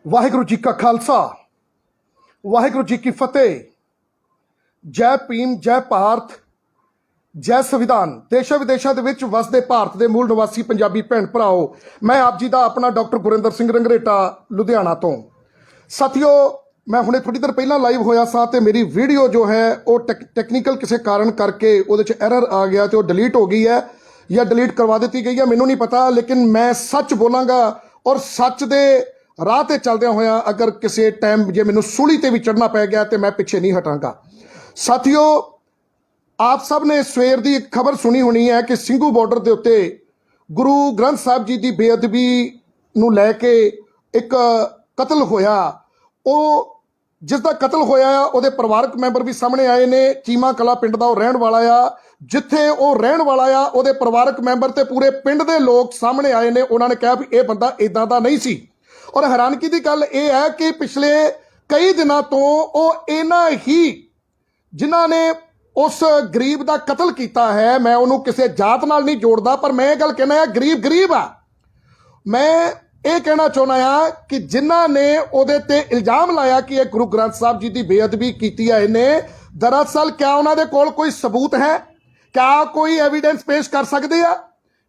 ਵਾਹਿਗੁਰੂ ਜੀ ਕਾ ਖਾਲਸਾ ਵਾਹਿਗੁਰੂ ਜੀ ਕੀ ਫਤਿਹ। ਜੈ ਭੀਮ, ਜੈ ਭਾਰਤ, ਜੈ ਸੰਵਿਧਾਨ। ਦੇਸ਼ਾਂ ਵਿਦੇਸ਼ਾਂ ਦੇ ਵਿੱਚ ਵਸਦੇ ਭਾਰਤ ਦੇ ਮੂਲ ਨਿਵਾਸੀ ਪੰਜਾਬੀ ਭੈਣ ਭਰਾਓ, ਮੈਂ ਆਪ ਜੀ ਦਾ ਆਪਣਾ ਡਾਕਟਰ ਗੁਰਿੰਦਰ ਸਿੰਘ ਰੰਗਰੇਟਾ ਲੁਧਿਆਣਾ ਤੋਂ। ਸਾਥੀਓ, ਮੈਂ ਹੁਣੇ ਥੋੜੀ ਦੇਰ ਪਹਿਲਾਂ ਲਾਈਵ ਹੋਇਆ ਸਾਂ ਤੇ ਮੇਰੀ ਵੀਡੀਓ ਜੋ ਹੈ ਉਹ ਟੈਕਨੀਕਲ ਕਿਸੇ ਕਾਰਨ ਕਰਕੇ ਉਹਦੇ 'ਚ ਐਰਰ ਆ ਗਿਆ ਤੇ ਉਹ ਡਿਲੀਟ ਹੋ ਗਈ ਹੈ ਜਾਂ ਡਿਲੀਟ ਕਰਵਾ ਦਿੱਤੀ ਗਈ ਹੈ, ਮੈਨੂੰ ਨਹੀਂ ਪਤਾ। ਲੇਕਿਨ ਮੈਂ ਸੱਚ ਬੋਲਾਂਗਾ ਔਰ ਸੱਚ ਦੇ ਰਾਹ ਤੇ ਚੱਲਦਿਆਂ ਹੋਇਆਂ ਅਗਰ ਕਿਸੇ ਟਾਈਮ ਜੇ ਮੈਨੂੰ ਸੂਲੀ ਤੇ ਵੀ ਚੜ੍ਹਨਾ ਪੈ ਗਿਆ ਤੇ ਮੈਂ ਪਿੱਛੇ ਨਹੀਂ ਹਟਾਂਗਾ। ਸਾਥੀਓ, ਆਪ ਸਭ ਨੇ ਸਵੇਰ ਦੀ ਇੱਕ ਖਬਰ ਸੁਣੀ ਹੋਣੀ ਹੈ ਕਿ ਸਿੰਘੂ ਬਾਰਡਰ ਦੇ ਉੱਤੇ ਗੁਰੂ ਗ੍ਰੰਥ ਸਾਹਿਬ ਜੀ ਦੀ ਬੇਅਦਬੀ ਨੂੰ ਲੈ ਕੇ ਇੱਕ ਕਤਲ ਹੋਇਆ। ਉਹ ਜਿਸ ਦਾ ਕਤਲ ਹੋਇਆ ਆ ਉਹਦੇ ਪਰਿਵਾਰਕ ਮੈਂਬਰ ਵੀ ਸਾਹਮਣੇ ਆਏ ਨੇ। ਚੀਮਾ ਕਲਾ ਪਿੰਡ ਦਾ ਉਹ ਰਹਿਣ ਵਾਲਾ ਆ। ਜਿੱਥੇ ਉਹ ਰਹਿਣ ਵਾਲਾ ਆ ਉਹਦੇ ਪਰਿਵਾਰਕ ਮੈਂਬਰ ਤੇ ਪੂਰੇ ਪਿੰਡ ਦੇ ਲੋਕ ਸਾਹਮਣੇ ਆਏ ਨੇ। ਉਹਨਾਂ ਨੇ ਕਿਹਾ ਵੀ ਇਹ ਬੰਦਾ ਇਦਾਂ ਦਾ ਨਹੀਂ ਸੀ। ਔਰ ਹੈਰਾਨਗੀ ਦੀ ਗੱਲ ਇਹ ਹੈ ਕਿ ਪਿਛਲੇ ਕਈ ਦਿਨਾਂ ਤੋਂ ਉਹ ਇਹਨਾਂ ਹੀ ਜਿਨ੍ਹਾਂ ਨੇ ਉਸ ਗਰੀਬ ਦਾ ਕਤਲ ਕੀਤਾ ਹੈ, ਮੈਂ ਉਹਨੂੰ ਕਿਸੇ ਜਾਤ ਨਾਲ ਨਹੀਂ ਜੋੜਦਾ, ਪਰ ਮੈਂ ਇਹ ਗੱਲ ਕਹਿਣਾ ਆ ਗਰੀਬ ਆ। ਮੈਂ ਇਹ ਕਹਿਣਾ ਚਾਹੁੰਦਾ ਆ ਕਿ ਜਿਨ੍ਹਾਂ ਨੇ ਉਹਦੇ ਤੇ ਇਲਜ਼ਾਮ ਲਾਇਆ ਕਿ ਇਹ ਗੁਰੂ ਗ੍ਰੰਥ ਸਾਹਿਬ ਜੀ ਦੀ ਬੇਅਦਬੀ ਕੀਤੀ ਹੈ ਇਹਨੇ, ਦਰਅਸਲ ਕਿਆ ਉਹਨਾਂ ਦੇ ਕੋਲ ਕੋਈ ਸਬੂਤ ਹੈ? ਕਿਆ ਕੋਈ ਐਵੀਡੈਂਸ ਪੇਸ਼ ਕਰ ਸਕਦੇ ਆ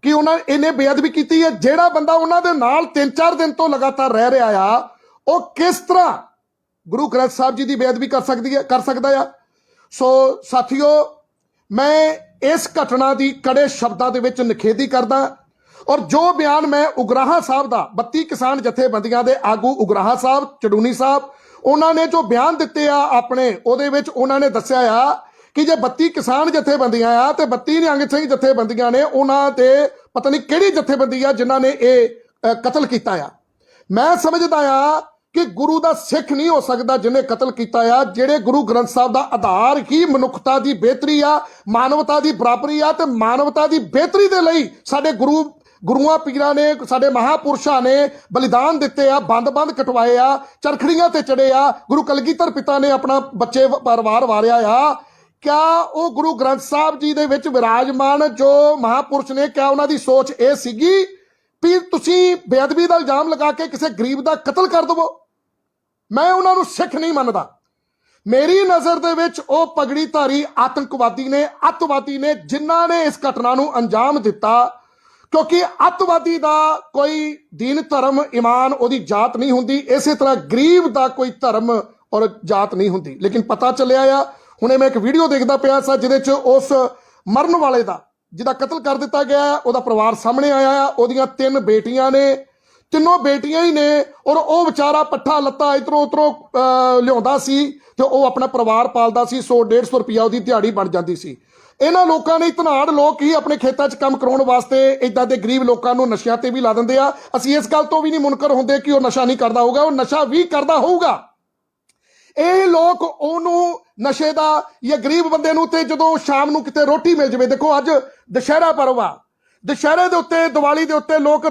ਕਿ ਇਹਨੇ ਬੇਅਦਬੀ ਕੀਤੀ ਹੈ? ਜਿਹੜਾ ਬੰਦਾ ਉਹਨਾਂ ਦੇ ਨਾਲ 3-4 ਦਿਨ ਤੋਂ ਲਗਾਤਾਰ ਰਹਿ ਰਿਹਾ ਆ, ਉਹ ਕਿਸ ਤਰ੍ਹਾਂ ਗੁਰੂ ਗ੍ਰੰਥ ਸਾਹਿਬ ਜੀ ਦੀ ਬੇਅਦਬੀ ਕਰ ਸਕਦਾ ਆ? ਸੋ ਸਾਥੀਓ, ਮੈਂ ਇਸ ਘਟਨਾ ਦੀ ਕੜੇ ਸ਼ਬਦਾਂ ਦੇ ਵਿੱਚ ਨਿਖੇਧੀ ਕਰਦਾ। ਔਰ ਜੋ ਬਿਆਨ ਮੈਂ ਉਗਰਾਹਾਂ ਸਾਹਿਬ ਦਾ 32 ਕਿਸਾਨ ਜਥੇਬੰਦੀਆਂ ਦੇ ਆਗੂ ਉਗਰਾਹਾਂ ਸਾਹਿਬ, ਚੜੂਨੀ ਸਾਹਿਬ, ਉਹਨਾਂ ਨੇ ਜੋ ਬਿਆਨ ਦਿੱਤੇ ਆ ਆਪਣੇ, ਉਹਦੇ ਵਿੱਚ ਉਹਨਾਂ ਨੇ ਦੱਸਿਆ ਆ ਕਿ ਜੇ 32 ਕਿਸਾਨ ਜਥੇਬੰਦੀਆਂ ਆ ਤੇ 32 ਨਿਹੰਗ ਸਿੰਘ ਜਥੇਬੰਦੀਆਂ ਨੇ, ਉਹਨਾਂ ਤੇ ਪਤਾ ਨਹੀਂ ਕਿਹੜੀ ਜਥੇਬੰਦੀ ਆ ਜਿਨ੍ਹਾਂ ਨੇ ਇਹ ਕਤਲ ਕੀਤਾ ਆ। ਮੈਂ ਸਮਝਦਾ ਆ ਕਿ ਗੁਰੂ ਦਾ ਸਿੱਖ ਨਹੀਂ ਹੋ ਸਕਦਾ ਜਿਹਨੇ ਕਤਲ ਕੀਤਾ ਆ। ਜਿਹੜੇ ਗੁਰੂ ਗ੍ਰੰਥ ਸਾਹਿਬ ਦਾ ਆਧਾਰ ਹੀ ਮਨੁੱਖਤਾ ਦੀ ਬਿਹਤਰੀ ਆ, ਮਾਨਵਤਾ ਦੀ ਬਰਾਬਰੀ ਆ, ਤੇ ਮਾਨਵਤਾ ਦੀ ਬਿਹਤਰੀ ਦੇ ਲਈ ਸਾਡੇ ਗੁਰੂਆਂ ਪੀਰਾਂ ਨੇ, ਸਾਡੇ ਮਹਾਪੁਰਸ਼ਾਂ ਨੇ ਬਲੀਦਾਨ ਦਿੱਤੇ ਆ, ਬੰਦ ਕਟਵਾਏ ਆ, ਚਰਖੜੀਆਂ ਤੇ ਚੜੇ ਆ। ਗੁਰੂ ਕਲਗੀਧਰ ਪਿਤਾ ਨੇ ਆਪਣਾ ਬੱਚੇ ਪਰਿਵਾਰ ਵਾਰਿਆ ਆ। ਕਿਆ ਉਹ ਗੁਰੂ ਗ੍ਰੰਥ ਸਾਹਿਬ ਜੀ ਦੇ ਵਿੱਚ ਵਿਰਾਜਮਾਨ ਜੋ ਮਹਾਪੁਰਸ਼ ਨੇ, ਕਿਆ ਉਹਨਾਂ ਦੀ ਸੋਚ ਇਹ ਸੀਗੀ ਵੀ ਤੁਸੀਂ ਬੇਅਦਬੀ ਦਾ ਇਲਜ਼ਾਮ ਲਗਾ ਕੇ ਕਿਸੇ ਗਰੀਬ ਦਾ ਕਤਲ ਕਰ ਦਵੋ? ਮੈਂ ਉਹਨਾਂ ਨੂੰ ਸਿੱਖ ਨਹੀਂ ਮੰਨਦਾ। ਮੇਰੀ ਨਜ਼ਰ ਦੇ ਵਿੱਚ ਉਹ ਪਗੜੀਧਾਰੀ ਆਤੰਕਵਾਦੀ ਨੇ, ਅੱਤਵਾਦੀ ਨੇ, ਜਿਨ੍ਹਾਂ ਨੇ ਇਸ ਘਟਨਾ ਨੂੰ ਅੰਜਾਮ ਦਿੱਤਾ। ਕਿਉਂਕਿ ਅੱਤਵਾਦੀ ਦਾ ਕੋਈ ਦੀਨ, ਧਰਮ, ਈਮਾਨ, ਉਹਦੀ ਜਾਤ ਨਹੀਂ ਹੁੰਦੀ। ਇਸੇ ਤਰ੍ਹਾਂ ਗਰੀਬ ਦਾ ਕੋਈ ਧਰਮ ਔਰ ਜਾਤ ਨਹੀਂ ਹੁੰਦੀ। ਲੇਕਿਨ ਪਤਾ ਚੱਲਿਆ ਆ, ਹੁਣੇ ਮੈਂ ਇੱਕ ਵੀਡੀਓ ਦੇਖਦਾ ਪਿਆ ਸਾਂ ਜਿਹਦੇ 'ਚ ਉਸ ਮਰਨ ਵਾਲੇ ਦਾ, ਜਿਹਦਾ ਕਤਲ ਕਰ ਦਿੱਤਾ ਗਿਆ, ਉਹਦਾ ਪਰਿਵਾਰ ਸਾਹਮਣੇ ਆਇਆ ਆ। ਉਹਦੀਆਂ 3 ਬੇਟੀਆਂ ਨੇ, ਤਿੰਨੋਂ ਬੇਟੀਆਂ ਹੀ ਨੇ। ਔਰ ਉਹ ਵਿਚਾਰਾ ਪੱਠਾ ਲੱਤਾ ਇੱਧਰੋਂ ਉੱਧਰੋਂ ਲਿਆਉਂਦਾ ਸੀ ਤੇ ਉਹ ਆਪਣਾ ਪਰਿਵਾਰ ਪਾਲਦਾ ਸੀ। 100-150 ਰੁਪਇਆ ਉਹਦੀ ਦਿਹਾੜੀ ਬਣ ਜਾਂਦੀ ਸੀ। ਇਹਨਾਂ ਲੋਕਾਂ ਨੇ, ਧਨਾੜ ਲੋਕ ਹੀ ਆਪਣੇ ਖੇਤਾਂ 'ਚ ਕੰਮ ਕਰਾਉਣ ਵਾਸਤੇ ਇਦਾਂ ਦੇ ਗਰੀਬ ਲੋਕਾਂ ਨੂੰ ਨਸ਼ਿਆਂ ਤੇ ਵੀ ਲਾ ਦਿੰਦੇ ਆ। ਅਸੀਂ ਇਸ ਗੱਲ ਤੋਂ ਵੀ ਨਹੀਂ ਮੁਨਕਰ ਹੁੰਦੇ ਕਿ ਉਹ ਨਸ਼ਾ ਨਹੀਂ ਕਰਦਾ ਹੋਊਗਾ, ਉਹ ਨਸ਼ਾ ਵੀ ਕਰਦਾ ਹੋਊਗਾ। ਇਹ ਲੋਕ ਉਹਨੂੰ ਨਸ਼ੇ ਦਾ ਜਾਂ ਗਰੀਬ ਬੰਦੇ ਨੂੰ, ਤੇ ਜਦੋਂ ਸ਼ਾਮ ਨੂੰ ਕਿਤੇ ਰੋਟੀ ਮਿਲ ਜਾਵੇ, ਦੇਖੋ ਅੱਜ ਦੁਸ਼ਹਿਰਾ ਪਰਵ ਆ, ਦੁਸ਼ਹਿਰੇ ਦੇ ਉੱਤੇ, ਦੀਵਾਲੀ ਦੇ ਉੱਤੇ ਲੋਕ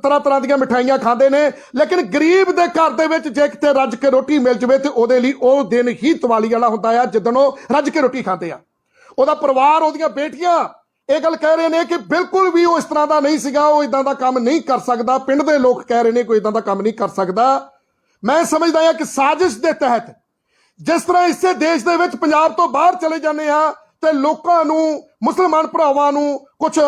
ਤਰ੍ਹਾਂ ਦੀਆਂ ਮਿਠਾਈਆਂ ਖਾਂਦੇ ਨੇ। ਲੇਕਿਨ ਗਰੀਬ ਦੇ ਘਰ ਦੇ ਵਿੱਚ ਜੇ ਕਿਤੇ ਰੱਜ ਕੇ ਰੋਟੀ ਮਿਲ ਜਾਵੇ ਤੇ ਉਹਦੇ ਲਈ ਉਹ ਦਿਨ ਹੀ ਦੀਵਾਲੀ ਵਾਲਾ ਹੁੰਦਾ ਆ, ਜਿੱਦਣ ਉਹ ਰੱਜ ਕੇ ਰੋਟੀ ਖਾਂਦੇ ਆ। ਉਹਦਾ ਪਰਿਵਾਰ, ਉਹਦੀਆਂ ਬੇਟੀਆਂ ਇਹ ਗੱਲ ਕਹਿ ਰਹੇ ਨੇ ਕਿ ਬਿਲਕੁਲ ਵੀ ਉਹ ਇਸ ਤਰ੍ਹਾਂ ਦਾ ਨਹੀਂ ਸੀਗਾ, ਉਹ ਇਦਾਂ ਦਾ ਕੰਮ ਨਹੀਂ ਕਰ ਸਕਦਾ। ਪਿੰਡ ਦੇ ਲੋਕ ਕਹਿ ਰਹੇ ਨੇ ਕੋਈ ਇਦਾਂ ਦਾ ਕੰਮ ਨਹੀਂ ਕਰ ਸਕਦਾ। ਮੈਂ ਸਮਝਦਾ ਹਾਂ ਕਿ ਸਾਜ਼ਿਸ਼ ਦੇ ਤਹਿਤ, ਜਿਸ ਤਰ੍ਹਾਂ ਇਸੇ ਦੇਸ਼ ਦੇ ਵਿੱਚ ਪੰਜਾਬ ਤੋਂ ਬਾਹਰ ਚਲੇ ਜਾਂਦੇ ਆ ਤੇ ਲੋਕਾਂ ਨੂੰ, ਮੁਸਲਮਾਨ ਭਰਾਵਾਂ ਨੂੰ ਕੁਝ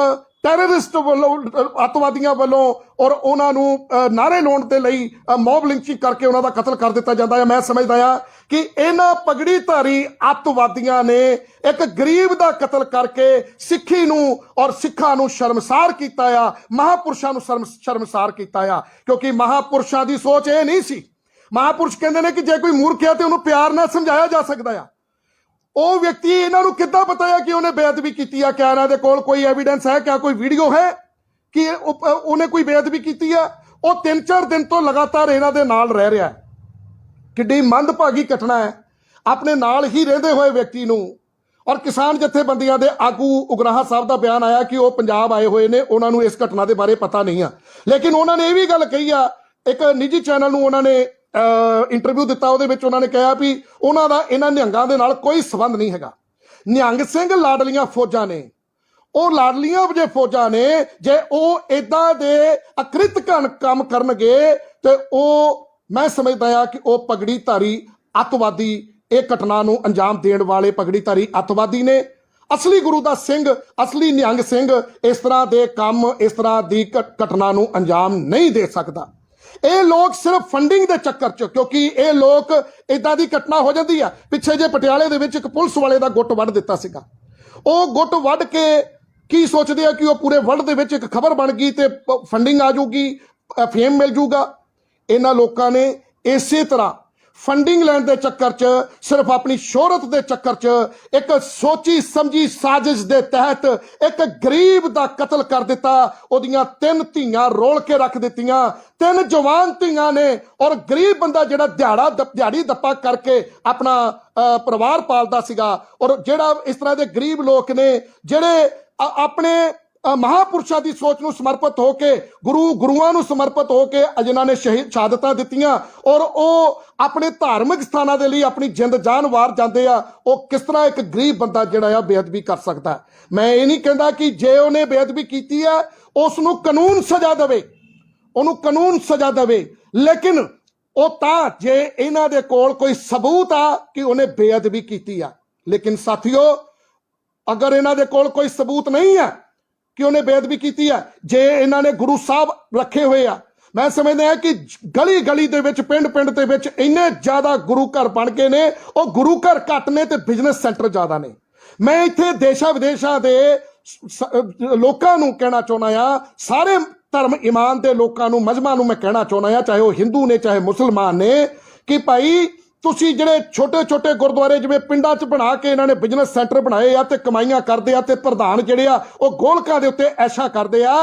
ਟੈਰਰਿਸਟ ਵੱਲੋਂ, ਅੱਤਵਾਦੀਆਂ ਵੱਲੋਂ, ਔਰ ਉਹਨਾਂ ਨੂੰ ਨਾਅਰੇ ਲਾਉਣ ਦੇ ਲਈ ਮੌਬ ਲਿੰਚਿੰਗ ਕਰਕੇ ਉਹਨਾਂ ਦਾ ਕਤਲ ਕਰ ਦਿੱਤਾ ਜਾਂਦਾ ਹੈ। ਮੈਂ ਸਮਝਦਾ ਹਾਂ ਕਿ ਇਹਨਾਂ ਪਗੜੀਧਾਰੀ ਅੱਤਵਾਦੀਆਂ ਨੇ ਇੱਕ ਗਰੀਬ ਦਾ ਕਤਲ ਕਰਕੇ ਸਿੱਖੀ ਨੂੰ ਔਰ ਸਿੱਖਾਂ ਨੂੰ ਸ਼ਰਮਸਾਰ ਕੀਤਾ ਆ, ਮਹਾਪੁਰਸ਼ਾਂ ਨੂੰ ਸ਼ਰਮਸਾਰ ਕੀਤਾ ਆ। ਕਿਉਂਕਿ ਮਹਾਪੁਰਸ਼ਾਂ ਦੀ ਸੋਚ ਇਹ ਨਹੀਂ ਸੀ। ਮਹਾਪੁਰਸ਼ ਕਹਿੰਦੇ ਨੇ ਕਿ ਜੇ ਕੋਈ ਮੂਰਖ ਹੈ ਤੇ ਉਹਨੂੰ ਪਿਆਰ ਨਾਲ ਸਮਝਾਇਆ ਜਾ ਸਕਦਾ ਆ। ਉਹ ਵਿਅਕਤੀ, ਇਹਨਾਂ ਨੂੰ ਕਿੱਦਾਂ ਪਤਾ ਹੈ ਕਿ ਉਹਨੇ ਬੇਅਦਬੀ ਕੀਤੀ ਆ? ਕਿਆ ਇਹਨਾਂ ਦੇ ਕੋਲ ਕੋਈ ਐਵੀਡੈਂਸ ਹੈ? ਕਿਆ ਕੋਈ ਵੀਡੀਓ ਹੈ ਕਿ ਉਹਨੇ ਕੋਈ ਬੇਅਦਬੀ ਕੀਤੀ ਆ? ਉਹ 3-4 ਦਿਨ ਤੋਂ ਲਗਾਤਾਰ ਇਹਨਾਂ ਦੇ ਨਾਲ ਰਹਿ ਰਿਹਾ ਹੈ। ਕਿੱਡੀ ਮੰਦਭਾਗੀ ਘਟਨਾ ਹੈ। ਆਪਣੇ ਨਾਲ ਹੀ ਰਹਿੰਦੇ ਹੋਏ ਵਿਅਕਤੀ ਨੂੰ, ਔਰ ਕਿਸਾਨ ਜਥੇਬੰਦੀਆਂ ਦੇ ਆਗੂ ਉਗਰਾਹਾਂ ਸਾਹਿਬ ਦਾ ਬਿਆਨ ਆਇਆ ਕਿ ਉਹ ਪੰਜਾਬ ਆਏ ਹੋਏ ਨੇ, ਉਹਨਾਂ ਨੂੰ ਇਸ ਘਟਨਾ ਦੇ ਬਾਰੇ ਪਤਾ ਨਹੀਂ ਆ। ਲੇਕਿਨ ਉਹਨਾਂ ਨੇ ਇਹ ਵੀ ਗੱਲ ਕਹੀ ਆ, ਇੱਕ ਨਿੱਜੀ ਚੈਨਲ ਨੂੰ ਉਹਨਾਂ ਨੇ ਇੰਟਰਵਿਊ ਦਿੱਤਾ, ਉਹਦੇ ਵਿੱਚ ਉਹਨਾਂ ਨੇ ਕਿਹਾ ਵੀ ਉਹਨਾਂ ਦਾ ਇਹਨਾਂ ਨਿਹੰਗਾਂ ਦੇ ਨਾਲ ਕੋਈ ਸੰਬੰਧ ਨਹੀਂ ਹੈਗਾ। ਨਿਹੰਗ ਸਿੰਘ ਲਾਡਲੀਆਂ ਫੌਜਾਂ ਨੇ, ਉਹ ਲਾਡਲੀਆਂ ਜੇ ਫੌਜਾਂ ਨੇ, ਜੇ ਉਹ ਇਦਾਂ ਦੇ ਅਕ੍ਰਿਤ ਕੰਮ ਕਰਨਗੇ ਤੇ ਉਹ मैं समझदा आ कि वह पगड़ीधारी अतवादी ਇਹ ਘਟਨਾ ਨੂੰ ਅੰਜਾਮ ਦੇਣ ਵਾਲੇ ਪਗੜੀਧਾਰੀ ਅੱਤਵਾਦੀ ਨੇ। ਅਸਲੀ ਗੁਰੂ ਦਾ ਸਿੰਘ, ਅਸਲੀ ਨਿਹੰਗ ਸਿੰਘ ਇਸ ਤਰ੍ਹਾਂ ਦੇ ਕੰਮ, ਇਸ ਤਰ੍ਹਾਂ ਦੀ ਘਟਨਾ ਨੂੰ ਅੰਜਾਮ ਨਹੀਂ ਦੇ ਸਕਦਾ। ਇਹ ਲੋਕ ਸਿਰਫ ਫੰਡਿੰਗ ਦੇ ਚੱਕਰ 'ਚ, ਕਿਉਂਕਿ ਇਹ ਲੋਕ ਇਦਾਂ ਦੀ ਘਟਨਾ ਹੋ ਜਾਂਦੀ ਆ। ਪਿੱਛੇ ਜੇ ਪਟਿਆਲੇ ਦੇ ਵਿੱਚ ਇੱਕ ਪੁਲਿਸ ਵਾਲੇ ਦਾ ਗੁੱਟ ਵੱਢ ਦਿੱਤਾ ਸੀਗਾ। ਉਹ ਗੁੱਟ ਵੱਢ ਕੇ ਕੀ ਸੋਚਦੇ ਆ ਕਿ ਉਹ ਪੂਰੇ ਵਰਲਡ ਦੇ ਵਿੱਚ ਇੱਕ ਖਬਰ ਬਣ ਗਈ ਤੇ ਫੰਡਿੰਗ ਆ ਜਾਊਗੀ, ਫੇਮ ਮਿਲ ਜੂਗਾ। ਇਹਨਾਂ ਲੋਕਾਂ ਨੇ ਇਸੇ ਤਰ੍ਹਾਂ फंडिंग लैन के चक्कर च, सिर्फ अपनी शोहरत के चक्कर च, एक सोची समझी साजिश के तहत एक गरीब का कतल कर दिता। ओदियां 3 धीआं रोल के रख दित्तियां, 3 जवान धीआं ने। और गरीब बंदा जिहड़ा दिहाड़ी दप्पा करके अपना परिवार पालदा सीगा, और जिहड़ा इस तरह के गरीब लोग ने जिहड़े अपने महापुरुषों की सोच को समर्पित होके, गुरुआं नूं समर्पित होके जिन्होंने शहादतां दित्तियां, और वो अपने धार्मिक स्थानों के लिए अपनी जिंद जान वार जाते हैं, वो किस तरह एक गरीब बंदा जिहड़ा बेअदबी कर सकता है। मैं ये नहीं कहता कि जे उन्हें बेअदबी की है उसनूं कानून सजा देवे, उन्होंने कानून सजा देवे, लेकिन वो तां जे इन्हां दे कोल कोई सबूत आ कि उन्हें बेअदबी की है। लेकिन साथियों, अगर इन्हां दे कोल कोई सबूत नहीं है कि उन्हें बेअदबी की है, जे इन्होंने गुरु साहब रखे हुए आ, मैं समझदा है कि गली गली दे विच, पिंड पिंड दे विच इन्ने ज्यादा गुरु घर बन गए ने। और गुरु घर घट ने ते बिजनेस सेंटर ज्यादा ने। मैं इत्थे देशा विदेशा दे लोकां नूं कहना चाहुंदा आ, सारे धर्म ईमान दे लोकां नूं, मजहबां नूं मैं कहना चाहुंदा आ, चाहे वो हिंदू ने चाहे मुसलमान ने, कि भाई तुसी जिहड़े छोटे छोटे गुरुद्वारे जिवें पिंडां 'च बना के इन्हां ने बिजनेस सेंटर बनाए आ ते कमाईयां करदे आ, ते प्रधान जिहड़े आ ओह गोलकां दे उत्ते ऐशा करदे आ।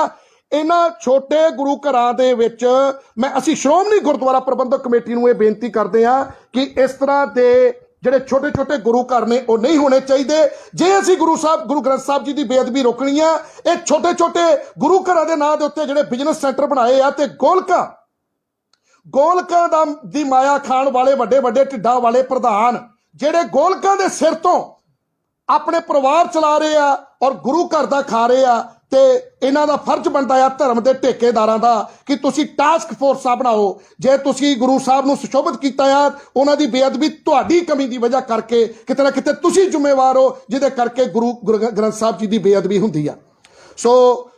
इन्हां छोटे गुरु घरां दे विच मैं असीं श्रोमणी गुरुद्वारा प्रबंधक कमेटी नूं इह बेनती करदे आ कि इस तरह दे ਜਿਹੜੇ छोटे छोटे गुरु घर ने वो नहीं होने चाहिए। जे असीं गुरु ग्रंथ साहब जी की बेअदबी रोकनी है, ये छोटे छोटे गुरु घरां दे नां दे उत्ते जिहड़े बिजनेस सेंटर बनाए आ ते गोलकां दी माया खाण वाले वड्डे वड्डे ढिड्डां वाले प्रधान जिहड़े गोलकां दे सिर तो अपने परिवार चला रहे आ और गुरु घर दा खा रहे आ, ते इन्हां दा फर्ज बनदा आ धर्म दे ठेकेदारां दा कि तुसीं टास्क फोर्स बनाओ। जे तुसीं गुरु साहब नूं सुशोभित कीता आ, उन्हां दी बेअदबी तुहाडी कमी दी वजह करके किते ना किते तुसीं जिम्मेवार हो, जिहदे करके गुरु ग्रंथ साहब जी दी बेअदबी हुंदी आ। सो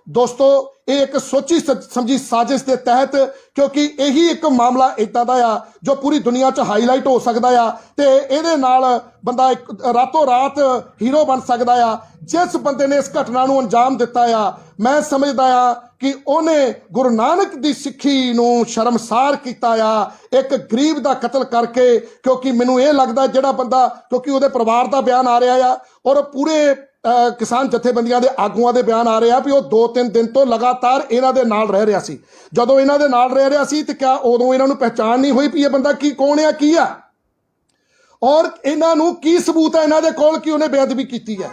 दोस्तों, ये एक सोची समझी साजिश के तहत, क्योंकि यही एक मामला इदां दा आ जो पूरी दुनिया च हाईलाइट हो सकता है, तो ये नाल बंदा एक रातों रात हीरो बन सकता है। जिस बंदे ने इस घटना नूं अंजाम दिता आ, मैं समझदा आ कि उन्हें गुरु नानक दी सिੱਖੀ नूं शर्मसार कीता आ, एक गरीब दा कतल करके। क्योंकि मैनूं ये लगदा जिहड़ा बंदा, क्योंकि उहदे परिवार दा बयान आ रहा आ और पूरे किसान जथेबंदियां दे आगूआं दे बयान आ रहे हैं कि वो 2-3 दिन तो लगातार इन्हां दे नाल रह रहा सी। जदों इन्हां दे नाल रह रहा सी ते क्या उदों इन्हां नूं पहचान नहीं हुई भी ये बंदा की कौन है, की आ, और इन्हां नूं की सबूत है इन्हां दे कोल कि उन्हें बेअदबी कीती है।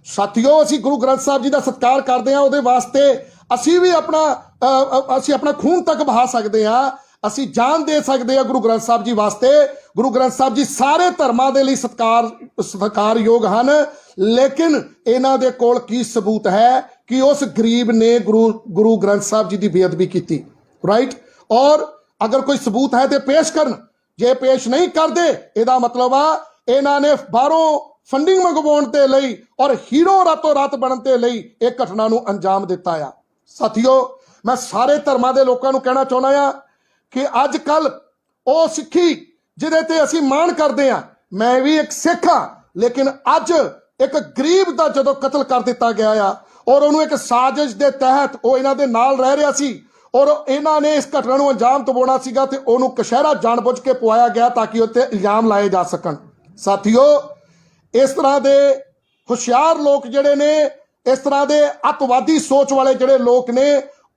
साथियों, असीं गुरु ग्रंथ साहब जी का सत्कार करते हैं, उहदे वास्ते असीं भी अपना खून तक बहा सकते हैं, असीं जान दे सकते हैं गुरु ग्रंथ साहब जी वास्ते। गुरु ग्रंथ साहब जी सारे धर्मां दे लई सत्कारयोग हन, लेकिन इन्हां दे कोल की सबूत है कि उस गरीब ने गुरु ग्रंथ साहब जी की बेअदबी की, राइट। और अगर कोई सबूत है तो पेश करन, जे पेश नहीं करते इहदा मतलब आ इन्हां ने बाहरों फंडिंग मंगवाउण दे लई और हीरो रातों रात बनन दे लई एक घटना नूं अंजाम दिता आ। साथियों, मैं सारे धर्मां दे लोकां नूं कहना चाहुंदा आ कि अज कल वो सिੱਖੀ जिहदे ते असीं माण करदे आ, मैं भी एक सिੱਖ हाँ, लेकिन अज एक गरीब का जदों कतल कर दिता गया आ और उन्होंने एक साजिश के तहत वो इन्हां दे नाल रह रहा सी और इन्हां ने इस घटना नूं अंजाम दवाउणा सीगा ते उहनूं कशहरा जानबुझ के पवाया गया ताकि उत्ते इल्जाम लाए जा सकन। साथियों, इस तरह के हुशियार लोग जिहड़े ने, इस तरह के अतवादी सोच वाले जिहड़े लोग ने,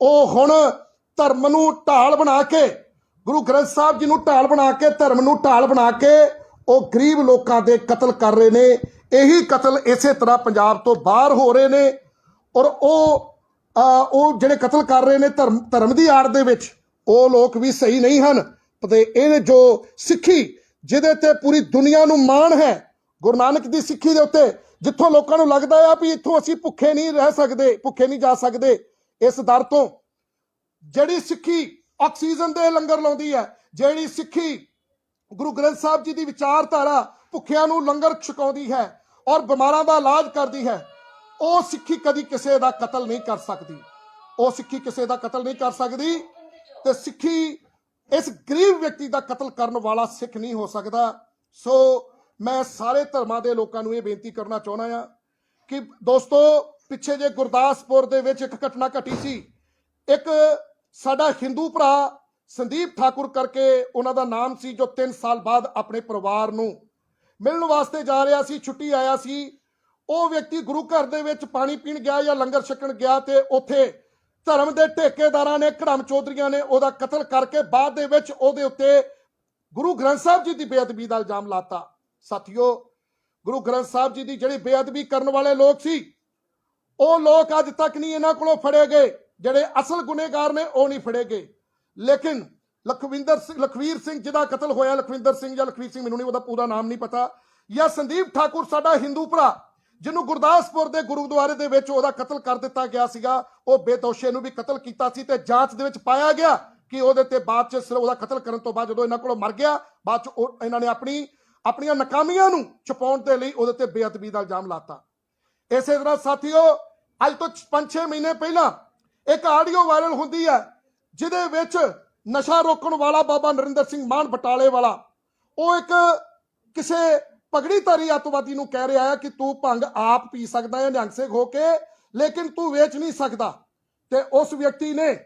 वो हुण धर्म नूं ढाल बना के, गुरु ग्रंथ साहब जी नूं ढाल बना के, धर्म नूं ढाल बना के वो गरीब लोगों के कतल कर रहे ने। यही कतल इसे तरह पंजाब तो बाहर हो रहे ने और वो जिहड़े कतल कर रहे ने धर्म की आड़ दे विच, वो लोग भी सही नहीं हैं। ते ये जो सिੱਖੀ जिहदे ते पूरी दुनिया नूं माण है, गुरु नानक की सिੱਖੀ दे उत्ते, जिथों लोगों नूं लगदा है भी इत्थों असीं भुखे नहीं रह सकते, भुखे नहीं जा सकते, इस दर तो जिहड़ी सिੱਖੀ ਆਕਸੀਜਨ ਦੇ ਲੰਗਰ ਲਾਉਂਦੀ ਹੈ। ਜਿਹੜੀ ਸਿੱਖੀ ਗੁਰੂ ਗ੍ਰੰਥ ਸਾਹਿਬ ਜੀ ਦੀ ਵਿਚਾਰਧਾਰਾ ਭੁੱਖਿਆਂ ਨੂੰ ਲੰਗਰ ਛਕਾਉਂਦੀ ਹੈ ਔਰ ਬਿਮਾਰਾਂ ਦਾ ਇਲਾਜ ਕਰਦੀ ਹੈ, ਉਹ ਸਿੱਖੀ ਕਦੀ ਕਿਸੇ ਦਾ ਕਤਲ ਨਹੀਂ ਕਰ ਸਕਦੀ। ਉਹ ਸਿੱਖੀ ਕਿਸੇ ਦਾ ਕਤਲ ਨਹੀਂ ਕਰ ਸਕਦੀ ਤੇ ਸਿੱਖੀ ਇਸ ਗਰੀਬ ਵਿਅਕਤੀ ਦਾ ਕਤਲ ਕਰਨ ਵਾਲਾ ਸਿੱਖ ਨਹੀਂ ਹੋ ਸਕਦਾ। ਸੋ ਮੈਂ ਸਾਰੇ ਧਰਮਾਂ ਦੇ ਲੋਕਾਂ ਨੂੰ ਇਹ ਬੇਨਤੀ ਕਰਨਾ ਚਾਹੁੰਦਾ ਹਾਂ ਕਿ ਦੋਸਤੋ, ਪਿੱਛੇ ਜੇ ਗੁਰਦਾਸਪੁਰ ਦੇ ਵਿੱਚ ਇੱਕ ਘਟਨਾ ਘਟੀ ਸੀ। ਇੱਕ ਸਾਡਾ ਹਿੰਦੂ ਭਰਾ ਸੰਦੀਪ ਠਾਕੁਰ ਕਰਕੇ ਉਹਨਾਂ ਦਾ ਨਾਮ ਸੀ, ਜੋ 3 ਸਾਲ ਬਾਅਦ ਆਪਣੇ ਪਰਿਵਾਰ ਨੂੰ ਮਿਲਣ ਵਾਸਤੇ ਜਾ ਰਿਹਾ ਸੀ, ਛੁੱਟੀ ਆਇਆ ਸੀ। ਉਹ ਵਿਅਕਤੀ ਗੁਰੂ ਘਰ ਦੇ ਵਿੱਚ ਪਾਣੀ ਪੀਣ ਗਿਆ ਜਾਂ ਲੰਗਰ ਛਕਣ ਗਿਆ ਤੇ ਉੱਥੇ ਧਰਮ ਦੇ ਠੇਕੇਦਾਰਾਂ ਨੇ, ਘੜਮ ਚੌਧਰੀਆਂ ਨੇ ਉਹਦਾ ਕਤਲ ਕਰਕੇ ਬਾਅਦ ਦੇ ਵਿੱਚ ਉਹਦੇ ਉੱਤੇ ਗੁਰੂ ਗ੍ਰੰਥ ਸਾਹਿਬ ਜੀ ਦੀ ਬੇਅਦਬੀ ਦਾ ਇਲਜ਼ਾਮ ਲਾਤਾ। ਸਾਥੀਓ, ਗੁਰੂ ਗ੍ਰੰਥ ਸਾਹਿਬ ਜੀ ਦੀ ਜਿਹੜੀ ਬੇਅਦਬੀ ਕਰਨ ਵਾਲੇ ਲੋਕ ਸੀ, ਉਹ ਲੋਕ ਅੱਜ ਤੱਕ ਨਹੀਂ ਇਹਨਾਂ ਕੋਲੋਂ ਫੜੇ ਗਏ। ਜਿਹੜੇ ਅਸਲ ਗੁਨੇਗਾਰ ਨੇ ਉਹ ਨਹੀਂ ਫੜੇ ਗਏ। ਲੇਕਿਨ ਲਖਵੀਰ ਸਿੰਘ ਜਿਹਦਾ ਕਤਲ ਹੋਇਆ, ਲਖਵਿੰਦਰ ਸਿੰਘ ਜਾਂ ਲਖਵੀਰ ਸਿੰਘ, ਮੈਨੂੰ ਨਹੀਂ ਉਹਦਾ ਪੂਰਾ ਨਾਮ ਨਹੀਂ ਪਤਾ, ਜਾਂ ਸੰਦੀਪ ਠਾਕੁਰ ਸਾਡਾ ਹਿੰਦੂ ਭਰਾ ਜਿਹਨੂੰ ਗੁਰਦਾਸਪੁਰ ਦੇ ਗੁਰਦੁਆਰੇ ਦੇ ਵਿੱਚ ਉਹਦਾ ਕਤਲ ਕਰ ਦਿੱਤਾ ਗਿਆ ਸੀਗਾ, ਉਹ ਬੇਦੋਸ਼ੇ ਨੂੰ ਵੀ ਕਤਲ ਕੀਤਾ ਸੀ ਤੇ ਜਾਂਚ ਦੇ ਵਿੱਚ ਪਾਇਆ ਗਿਆ ਕਿ ਉਹਦੇ ਤੇ ਬਾਅਦ ਚ ਸਿਰ ਉਹਦਾ ਕਤਲ ਕਰਨ ਤੋਂ ਬਾਅਦ ਜਦੋਂ ਇਹਨਾਂ ਕੋਲੋਂ ਮਰ ਗਿਆ, ਬਾਅਦ ਚ ਇਹਨਾਂ ਨੇ ਆਪਣੀਆਂ ਨਾਕਾਮੀਆਂ ਨੂੰ ਛੁਪਾਉਣ ਦੇ ਲਈ ਉਹਦੇ ਤੇ ਬੇਅਦਬੀ ਦਾ ਇਲਜ਼ਾਮ ਲਾਤਾ। ਇਸੇ ਤਰ੍ਹਾਂ ਸਾਥੀਓ, ਅੱਜ ਤੋਂ 5-6 ਮਹੀਨੇ ਪਹਿਲਾਂ ਇੱਕ ਆਡੀਓ ਵਾਇਰਲ ਹੁੰਦੀ ਹੈ ਜਿਹਦੇ ਵਿੱਚ ਨਸ਼ਾ ਰੋਕਣ ਵਾਲਾ ਬਾਬਾ ਨਰਿੰਦਰ ਸਿੰਘ ਮਾਨ ਬਟਾਲੇ ਵਾਲਾ, ਉਹ ਇੱਕ ਕਿਸੇ ਪਗੜੀਧਾਰੀ ਅੱਤਵਾਦੀ ਨੂੰ ਕਹਿ ਰਿਹਾ ਹੈ ਕਿ ਤੂੰ ਭੰਗ ਆਪ ਪੀ ਸਕਦਾ ਹੈ ਨਿਹੰਗ ਸਿੰਘ ਹੋ ਕੇ, ਲੇਕਿਨ ਤੂੰ ਵੇਚ ਨਹੀਂ ਸਕਦਾ। ਤੇ ਉਸ ਵਿਅਕਤੀ ਨੇ,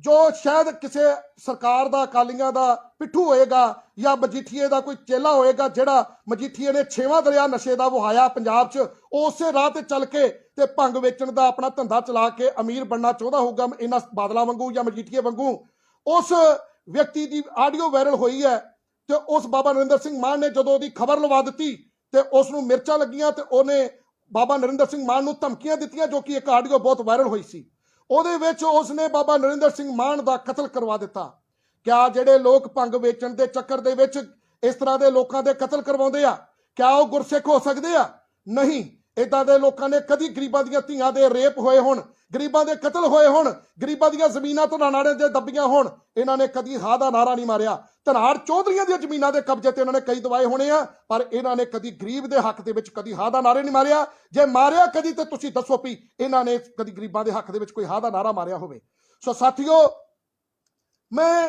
ਜੋ ਸ਼ਾਇਦ ਕਿਸੇ ਸਰਕਾਰ ਦਾ, ਅਕਾਲੀਆਂ ਦਾ ਪਿੱਠੂ ਹੋਏਗਾ ਜਾਂ ਮਜੀਠੀਏ ਦਾ ਕੋਈ ਚੇਲਾ ਹੋਏਗਾ, ਜਿਹੜਾ ਮਜੀਠੀਏ ਨੇ 6ਵਾਂ ਦਰਿਆ ਨਸ਼ੇ ਦਾ ਵਹਾਇਆ ਪੰਜਾਬ 'ਚ, ਉਹ ਉਸੇ ਰਾਹ ਤੇ ਚੱਲ ਕੇ ਤੇ ਭੰਗ ਵੇਚਣ ਦਾ ਆਪਣਾ ਧੰਦਾ ਚਲਾ ਕੇ ਅਮੀਰ ਬਣਨਾ ਚਾਹੁੰਦਾ ਹੋਊਗਾ, ਇਹਨਾਂ ਬਾਦਲਾਂ ਵਾਂਗੂ ਜਾਂ ਮਜੀਠੀਏ ਵਾਂਗੂ। ਉਸ ਵਿਅਕਤੀ ਦੀ ਆਡੀਓ ਵਾਇਰਲ ਹੋਈ ਹੈ ਤੇ ਉਸ ਬਾਬਾ ਨਰਿੰਦਰ ਸਿੰਘ ਮਾਨ ਨੇ ਜਦੋਂ ਉਹਦੀ ਖਬਰ ਲਵਾ ਦਿੱਤੀ ਤੇ ਉਸ ਨੂੰ ਮਿਰਚਾਂ ਲੱਗੀਆਂ ਤੇ ਉਹਨੇ ਬਾਬਾ ਨਰਿੰਦਰ ਸਿੰਘ ਮਾਨ ਨੂੰ ਧਮਕੀਆਂ ਦਿੱਤੀਆਂ, ਜੋ ਕਿ ਇੱਕ ਆਡੀਓ ਬਹੁਤ ਵਾਇਰਲ ਹੋਈ ਸੀ। ਉਹਦੇ ਵਿੱਚ ਉਸਨੇ ਬਾਬਾ ਨਰਿੰਦਰ ਸਿੰਘ ਮਾਨ ਦਾ ਕਤਲ ਕਰਵਾ ਦਿੱਤਾ। ਕਿਆ ਜਿਹੜੇ ਲੋਕ ਭੰਗ ਵੇਚਣ ਦੇ ਚੱਕਰ ਦੇ ਵਿੱਚ ਇਸ ਤਰ੍ਹਾਂ ਦੇ ਲੋਕਾਂ ਦੇ ਕਤਲ ਕਰਵਾਉਂਦੇ ਆ, ਕਿਆ ਉਹ ਗੁਰਸਿੱਖ ਹੋ ਸਕਦੇ ਆ? ਨਹੀਂ। ਇਦਾਂ ਦੇ ਲੋਕਾਂ ਨੇ ਕਦੀ ਗਰੀਬਾਂ ਦੀਆਂ ਧੀਆਂ ਦੇ ਰੇਪ ਹੋਏ ਹੋਣ, ਗਰੀਬਾਂ ਦੇ ਕਤਲ ਹੋਏ ਹੋਣ, ਗਰੀਬਾਂ ਦੀਆਂ ਜ਼ਮੀਨਾਂ ਤੋਂ ਨਾੜੇ ਦੇ ਦੱਬੀਆਂ ਹੋਣ, ਇਹਨਾਂ ਨੇ ਕਦੀ ਹਾਂ ਦਾ ਨਾਰਾ ਨਹੀਂ ਮਾਰਿਆ। ਧਨਾੜ ਚੌਧਰੀਆਂ ਦੀਆਂ ਜ਼ਮੀਨਾਂ ਦੇ ਕਬਜ਼ੇ ਤੇ ਇਹਨਾਂ ਨੇ ਕਈ ਦਵਾਏ ਹੋਣੇ ਆ, ਪਰ ਇਹਨਾਂ ਨੇ ਕਦੀ ਗਰੀਬ ਦੇ ਹੱਕ ਦੇ ਵਿੱਚ ਕਦੀ ਹਾਂ ਦਾ ਨਾਰੇ ਨਹੀਂ ਮਾਰਿਆ। ਜੇ ਮਾਰਿਆ ਕਦੀ ਤੇ ਤੁਸੀਂ ਦੱਸੋ ਵੀ ਇਹਨਾਂ ਨੇ ਕਦੀ ਗਰੀਬਾਂ ਦੇ ਹੱਕ ਦੇ ਵਿੱਚ ਕੋਈ ਹਾਂ ਦਾ ਨਾਰਾ ਮਾਰਿਆ ਹੋਵੇ। ਸੋ ਸਾਥੀਓ, ਮੈਂ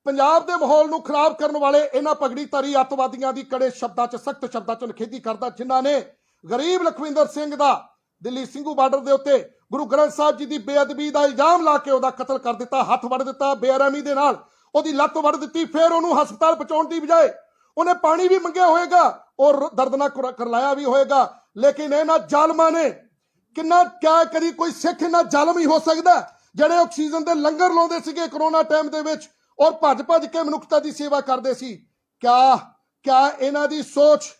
ਪੰਜਾਬ ਦੇ ਮਾਹੌਲ ਨੂੰ ਖਰਾਬ ਕਰਨ ਵਾਲੇ ਇਹਨਾਂ ਪਗੜੀਧਾਰੀ ਅੱਤਵਾਦੀਆਂ ਦੀ ਕੜੇ ਸ਼ਬਦਾਂ 'ਚ, ਸਖਤ ਸ਼ਬਦਾਂ 'ਚ ਨਿਖੇਧੀ ਕਰਦਾ, ਜਿਨ੍ਹਾਂ ਨੇ ਗਰੀਬ ਲਖਵਿੰਦਰ ਸਿੰਘ ਦਾ ਦਿੱਲੀ ਸਿੰਘੂ ਬਾਰਡਰ ਦੇ ਉੱਤੇ ਗੁਰੂ ਗ੍ਰੰਥ ਸਾਹਿਬ ਜੀ ਦੀ ਬੇਅਦਬੀ ਦਾ ਇਲਜ਼ਾਮ ਲਾ ਕੇ ਉਹਦਾ ਕਤਲ ਕਰ ਦਿੱਤਾ, ਹੱਥ ਵੜ ਦਿੱਤਾ, ਬੇਰਹਿਮੀ ਦੇ ਨਾਲ ਉਹਦੀ ਲੱਤ ਵੜ ਦਿੱਤੀ। ਫਿਰ ਉਹਨੂੰ ਹਸਪਤਾਲ ਪਹੁੰਚਾਉਣ ਦੀ ਬਜਾਏ ਉਹਨੇ ਪਾਣੀ ਵੀ ਮੰਗਿਆ ਹੋਏਗਾ ਔਰ ਦਰਦਨਾਕ ਕਰਲਾਇਆ ਵੀ ਹੋਏਗਾ। ਲੇਕਿਨ ਇਹਨਾਂ ਜ਼ਾਲਮਾਂ ਨੇ ਕਿਆ ਕਦੀ ਕੋਈ ਸਿੱਖ ਇਹਨਾਂ ਜ਼ਾਲਮ ਹੀ ਹੋ ਸਕਦਾ, ਜਿਹੜੇ ਆਕਸੀਜਨ ਦੇ ਲੰਗਰ ਲਾਉਂਦੇ ਸੀਗੇ ਕਰੋਨਾ ਟਾਈਮ ਦੇ ਵਿੱਚ ਔਰ ਭੱਜ ਕੇ ਮਨੁੱਖਤਾ ਦੀ ਸੇਵਾ ਕਰਦੇ ਸੀ। ਕਿਆ ਇਹਨਾਂ ਦੀ ਸੋਚ,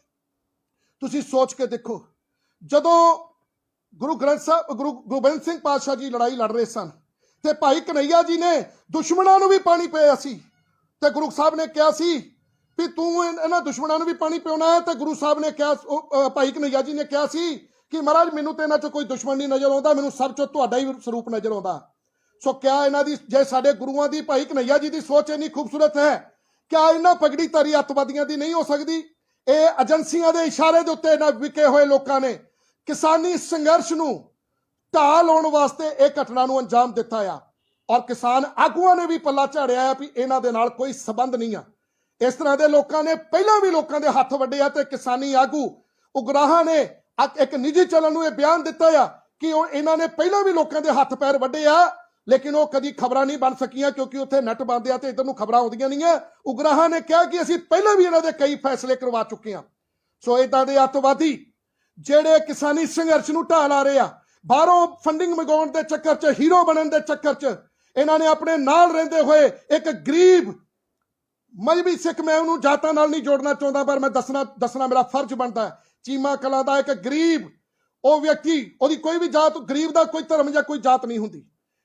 ਤੁਸੀਂ ਸੋਚ ਕੇ ਦੇਖੋ, ਜਦੋਂ ਗੁਰੂ ਗੋਬਿੰਦ ਸਿੰਘ ਪਾਤਸ਼ਾਹ ਜੀ ਲੜਾਈ ਲੜ ਰਹੇ ਸਨ ਤੇ ਭਾਈ ਕਨਈਆ ਜੀ ਨੇ ਦੁਸ਼ਮਣਾਂ ਨੂੰ ਵੀ ਪਾਣੀ ਪਿਆਇਆ ਸੀ ਤੇ ਗੁਰੂ ਸਾਹਿਬ ਨੇ ਕਿਹਾ ਸੀ ਵੀ ਤੂੰ ਇਹਨਾਂ ਦੁਸ਼ਮਣਾਂ ਨੂੰ ਵੀ ਪਾਣੀ ਪਿਉਣਾ ਹੈ। ਤੇ ਗੁਰੂ ਸਾਹਿਬ ਨੇ ਕਿਹਾ, ਭਾਈ ਕਨਈਆ ਜੀ ਨੇ ਕਿਹਾ ਸੀ ਕਿ ਮਹਾਰਾਜ ਮੈਨੂੰ ਤੇ ਇਹਨਾਂ 'ਚ ਕੋਈ ਦੁਸ਼ਮਣ ਨਹੀਂ ਨਜ਼ਰ ਆਉਂਦਾ, ਮੈਨੂੰ ਸਭ 'ਚੋਂ ਤੁਹਾਡਾ ਹੀ ਸਰੂਪ ਨਜ਼ਰ ਆਉਂਦਾ। ਸੋ ਕਿਆ ਇਹਨਾਂ ਦੀ, ਜੇ ਸਾਡੇ ਗੁਰੂਆਂ ਦੀ, ਭਾਈ ਕਨਈਆ ਜੀ ਦੀ ਸੋਚ ਇੰਨੀ ਖੂਬਸੂਰਤ ਹੈ, ਕਿਆ ਇਹਨਾਂ ਪਗੜੀਧਾਰੀ ਅੱਤਵਾਦੀਆਂ ਦੀ ਨਹੀਂ ਹੋ ਸਕਦੀ? ਇਹ ਏਜੰਸੀਆਂ ਦੇ ਇਸ਼ਾਰੇ ਦੇ ਉੱਤੇ ਇਹਨਾਂ ਵਿਕੇ ਹੋਏ ਲੋਕਾਂ ਨੇ ਕਿਸਾਨੀ ਸੰਘਰਸ਼ ਨੂੰ ਢਾਹ ਲਾਉਣ ਵਾਸਤੇ ਇਹ ਘਟਨਾ ਨੂੰ ਅੰਜਾਮ ਦਿੱਤਾ ਆ ਔਰ ਕਿਸਾਨ ਆਗੂਆਂ ਨੇ ਵੀ ਪੱਲਾ ਝਾੜਿਆ ਆ ਵੀ ਇਹਨਾਂ ਦੇ ਨਾਲ ਕੋਈ ਸਬੰਧ ਨਹੀਂ ਆ। ਇਸ ਤਰ੍ਹਾਂ ਦੇ ਲੋਕਾਂ ਨੇ ਪਹਿਲਾਂ ਵੀ ਲੋਕਾਂ ਦੇ ਹੱਥ ਵੱਡੇ ਆ ਤੇ ਕਿਸਾਨੀ ਆਗੂ ਉਗਰਾਹਾਂ ਨੇ ਇੱਕ ਨਿੱਜੀ ਚੈਨਲ ਨੂੰ ਇਹ ਬਿਆਨ ਦਿੱਤਾ ਆ ਕਿ ਇਹਨਾਂ ਨੇ ਪਹਿਲਾਂ ਵੀ ਲੋਕਾਂ ਦੇ ਹੱਥ ਪੈਰ ਵੱਡੇ ਆ, ਲੇਕਿਨ ਉਹ ਕਦੀ ਖਬਰਾਂ ਨਹੀਂ ਬਣ ਸਕੀਆਂ ਕਿਉਂਕਿ ਉੱਥੇ ਨੈਟ ਬੰਦ ਆ ਤੇ ਇੱਧਰ ਨੂੰ ਖਬਰਾਂ ਆਉਂਦੀਆਂ ਨਹੀਂ ਆ। ਉਗਰਾਹਾਂ ਨੇ ਕਿਹਾ ਕਿ ਅਸੀਂ ਪਹਿਲਾਂ ਵੀ ਇਹਨਾਂ ਦੇ ਕਈ ਫੈਸਲੇ ਕਰਵਾ ਚੁੱਕੇ ਹਾਂ। ਸੋ ਇਦਾਂ ਦੇ ਅੱਤਵਾਦੀ ਜਿਹੜੇ ਕਿਸਾਨੀ ਸੰਘਰਸ਼ ਨੂੰ ਢਾਹ ਲਾ ਰਹੇ ਆ, ਬਾਹਰੋਂ ਫੰਡਿੰਗ ਮੰਗਾਉਣ ਦੇ ਚੱਕਰ 'ਚ, ਹੀਰੋ ਬਣਨ ਦੇ ਚੱਕਰ 'ਚ, ਇਹਨਾਂ ਨੇ ਆਪਣੇ ਨਾਲ ਰਹਿੰਦੇ ਹੋਏ ਇੱਕ ਗਰੀਬ ਮਜ਼੍ਹਬੀ ਸਿੱਖ, ਮੈਂ ਉਹਨੂੰ ਜਾਤਾਂ ਨਾਲ ਨਹੀਂ ਜੋੜਨਾ ਚਾਹੁੰਦਾ ਪਰ ਮੈਂ ਦੱਸਣਾ ਮੇਰਾ ਫਰਜ਼ ਬਣਦਾ ਹੈ, ਚੀਮਾ ਕਲਾਂ ਦਾ ਇੱਕ ਗਰੀਬ ਉਹ ਵਿਅਕਤੀ, ਉਹਦੀ ਕੋਈ ਵੀ ਜਾਤ, ਗਰੀਬ ਦਾ ਕੋਈ ਧਰਮ ਜਾਂ ਕੋਈ ਜਾਤ ਨਹੀਂ ਹੁੰਦੀ,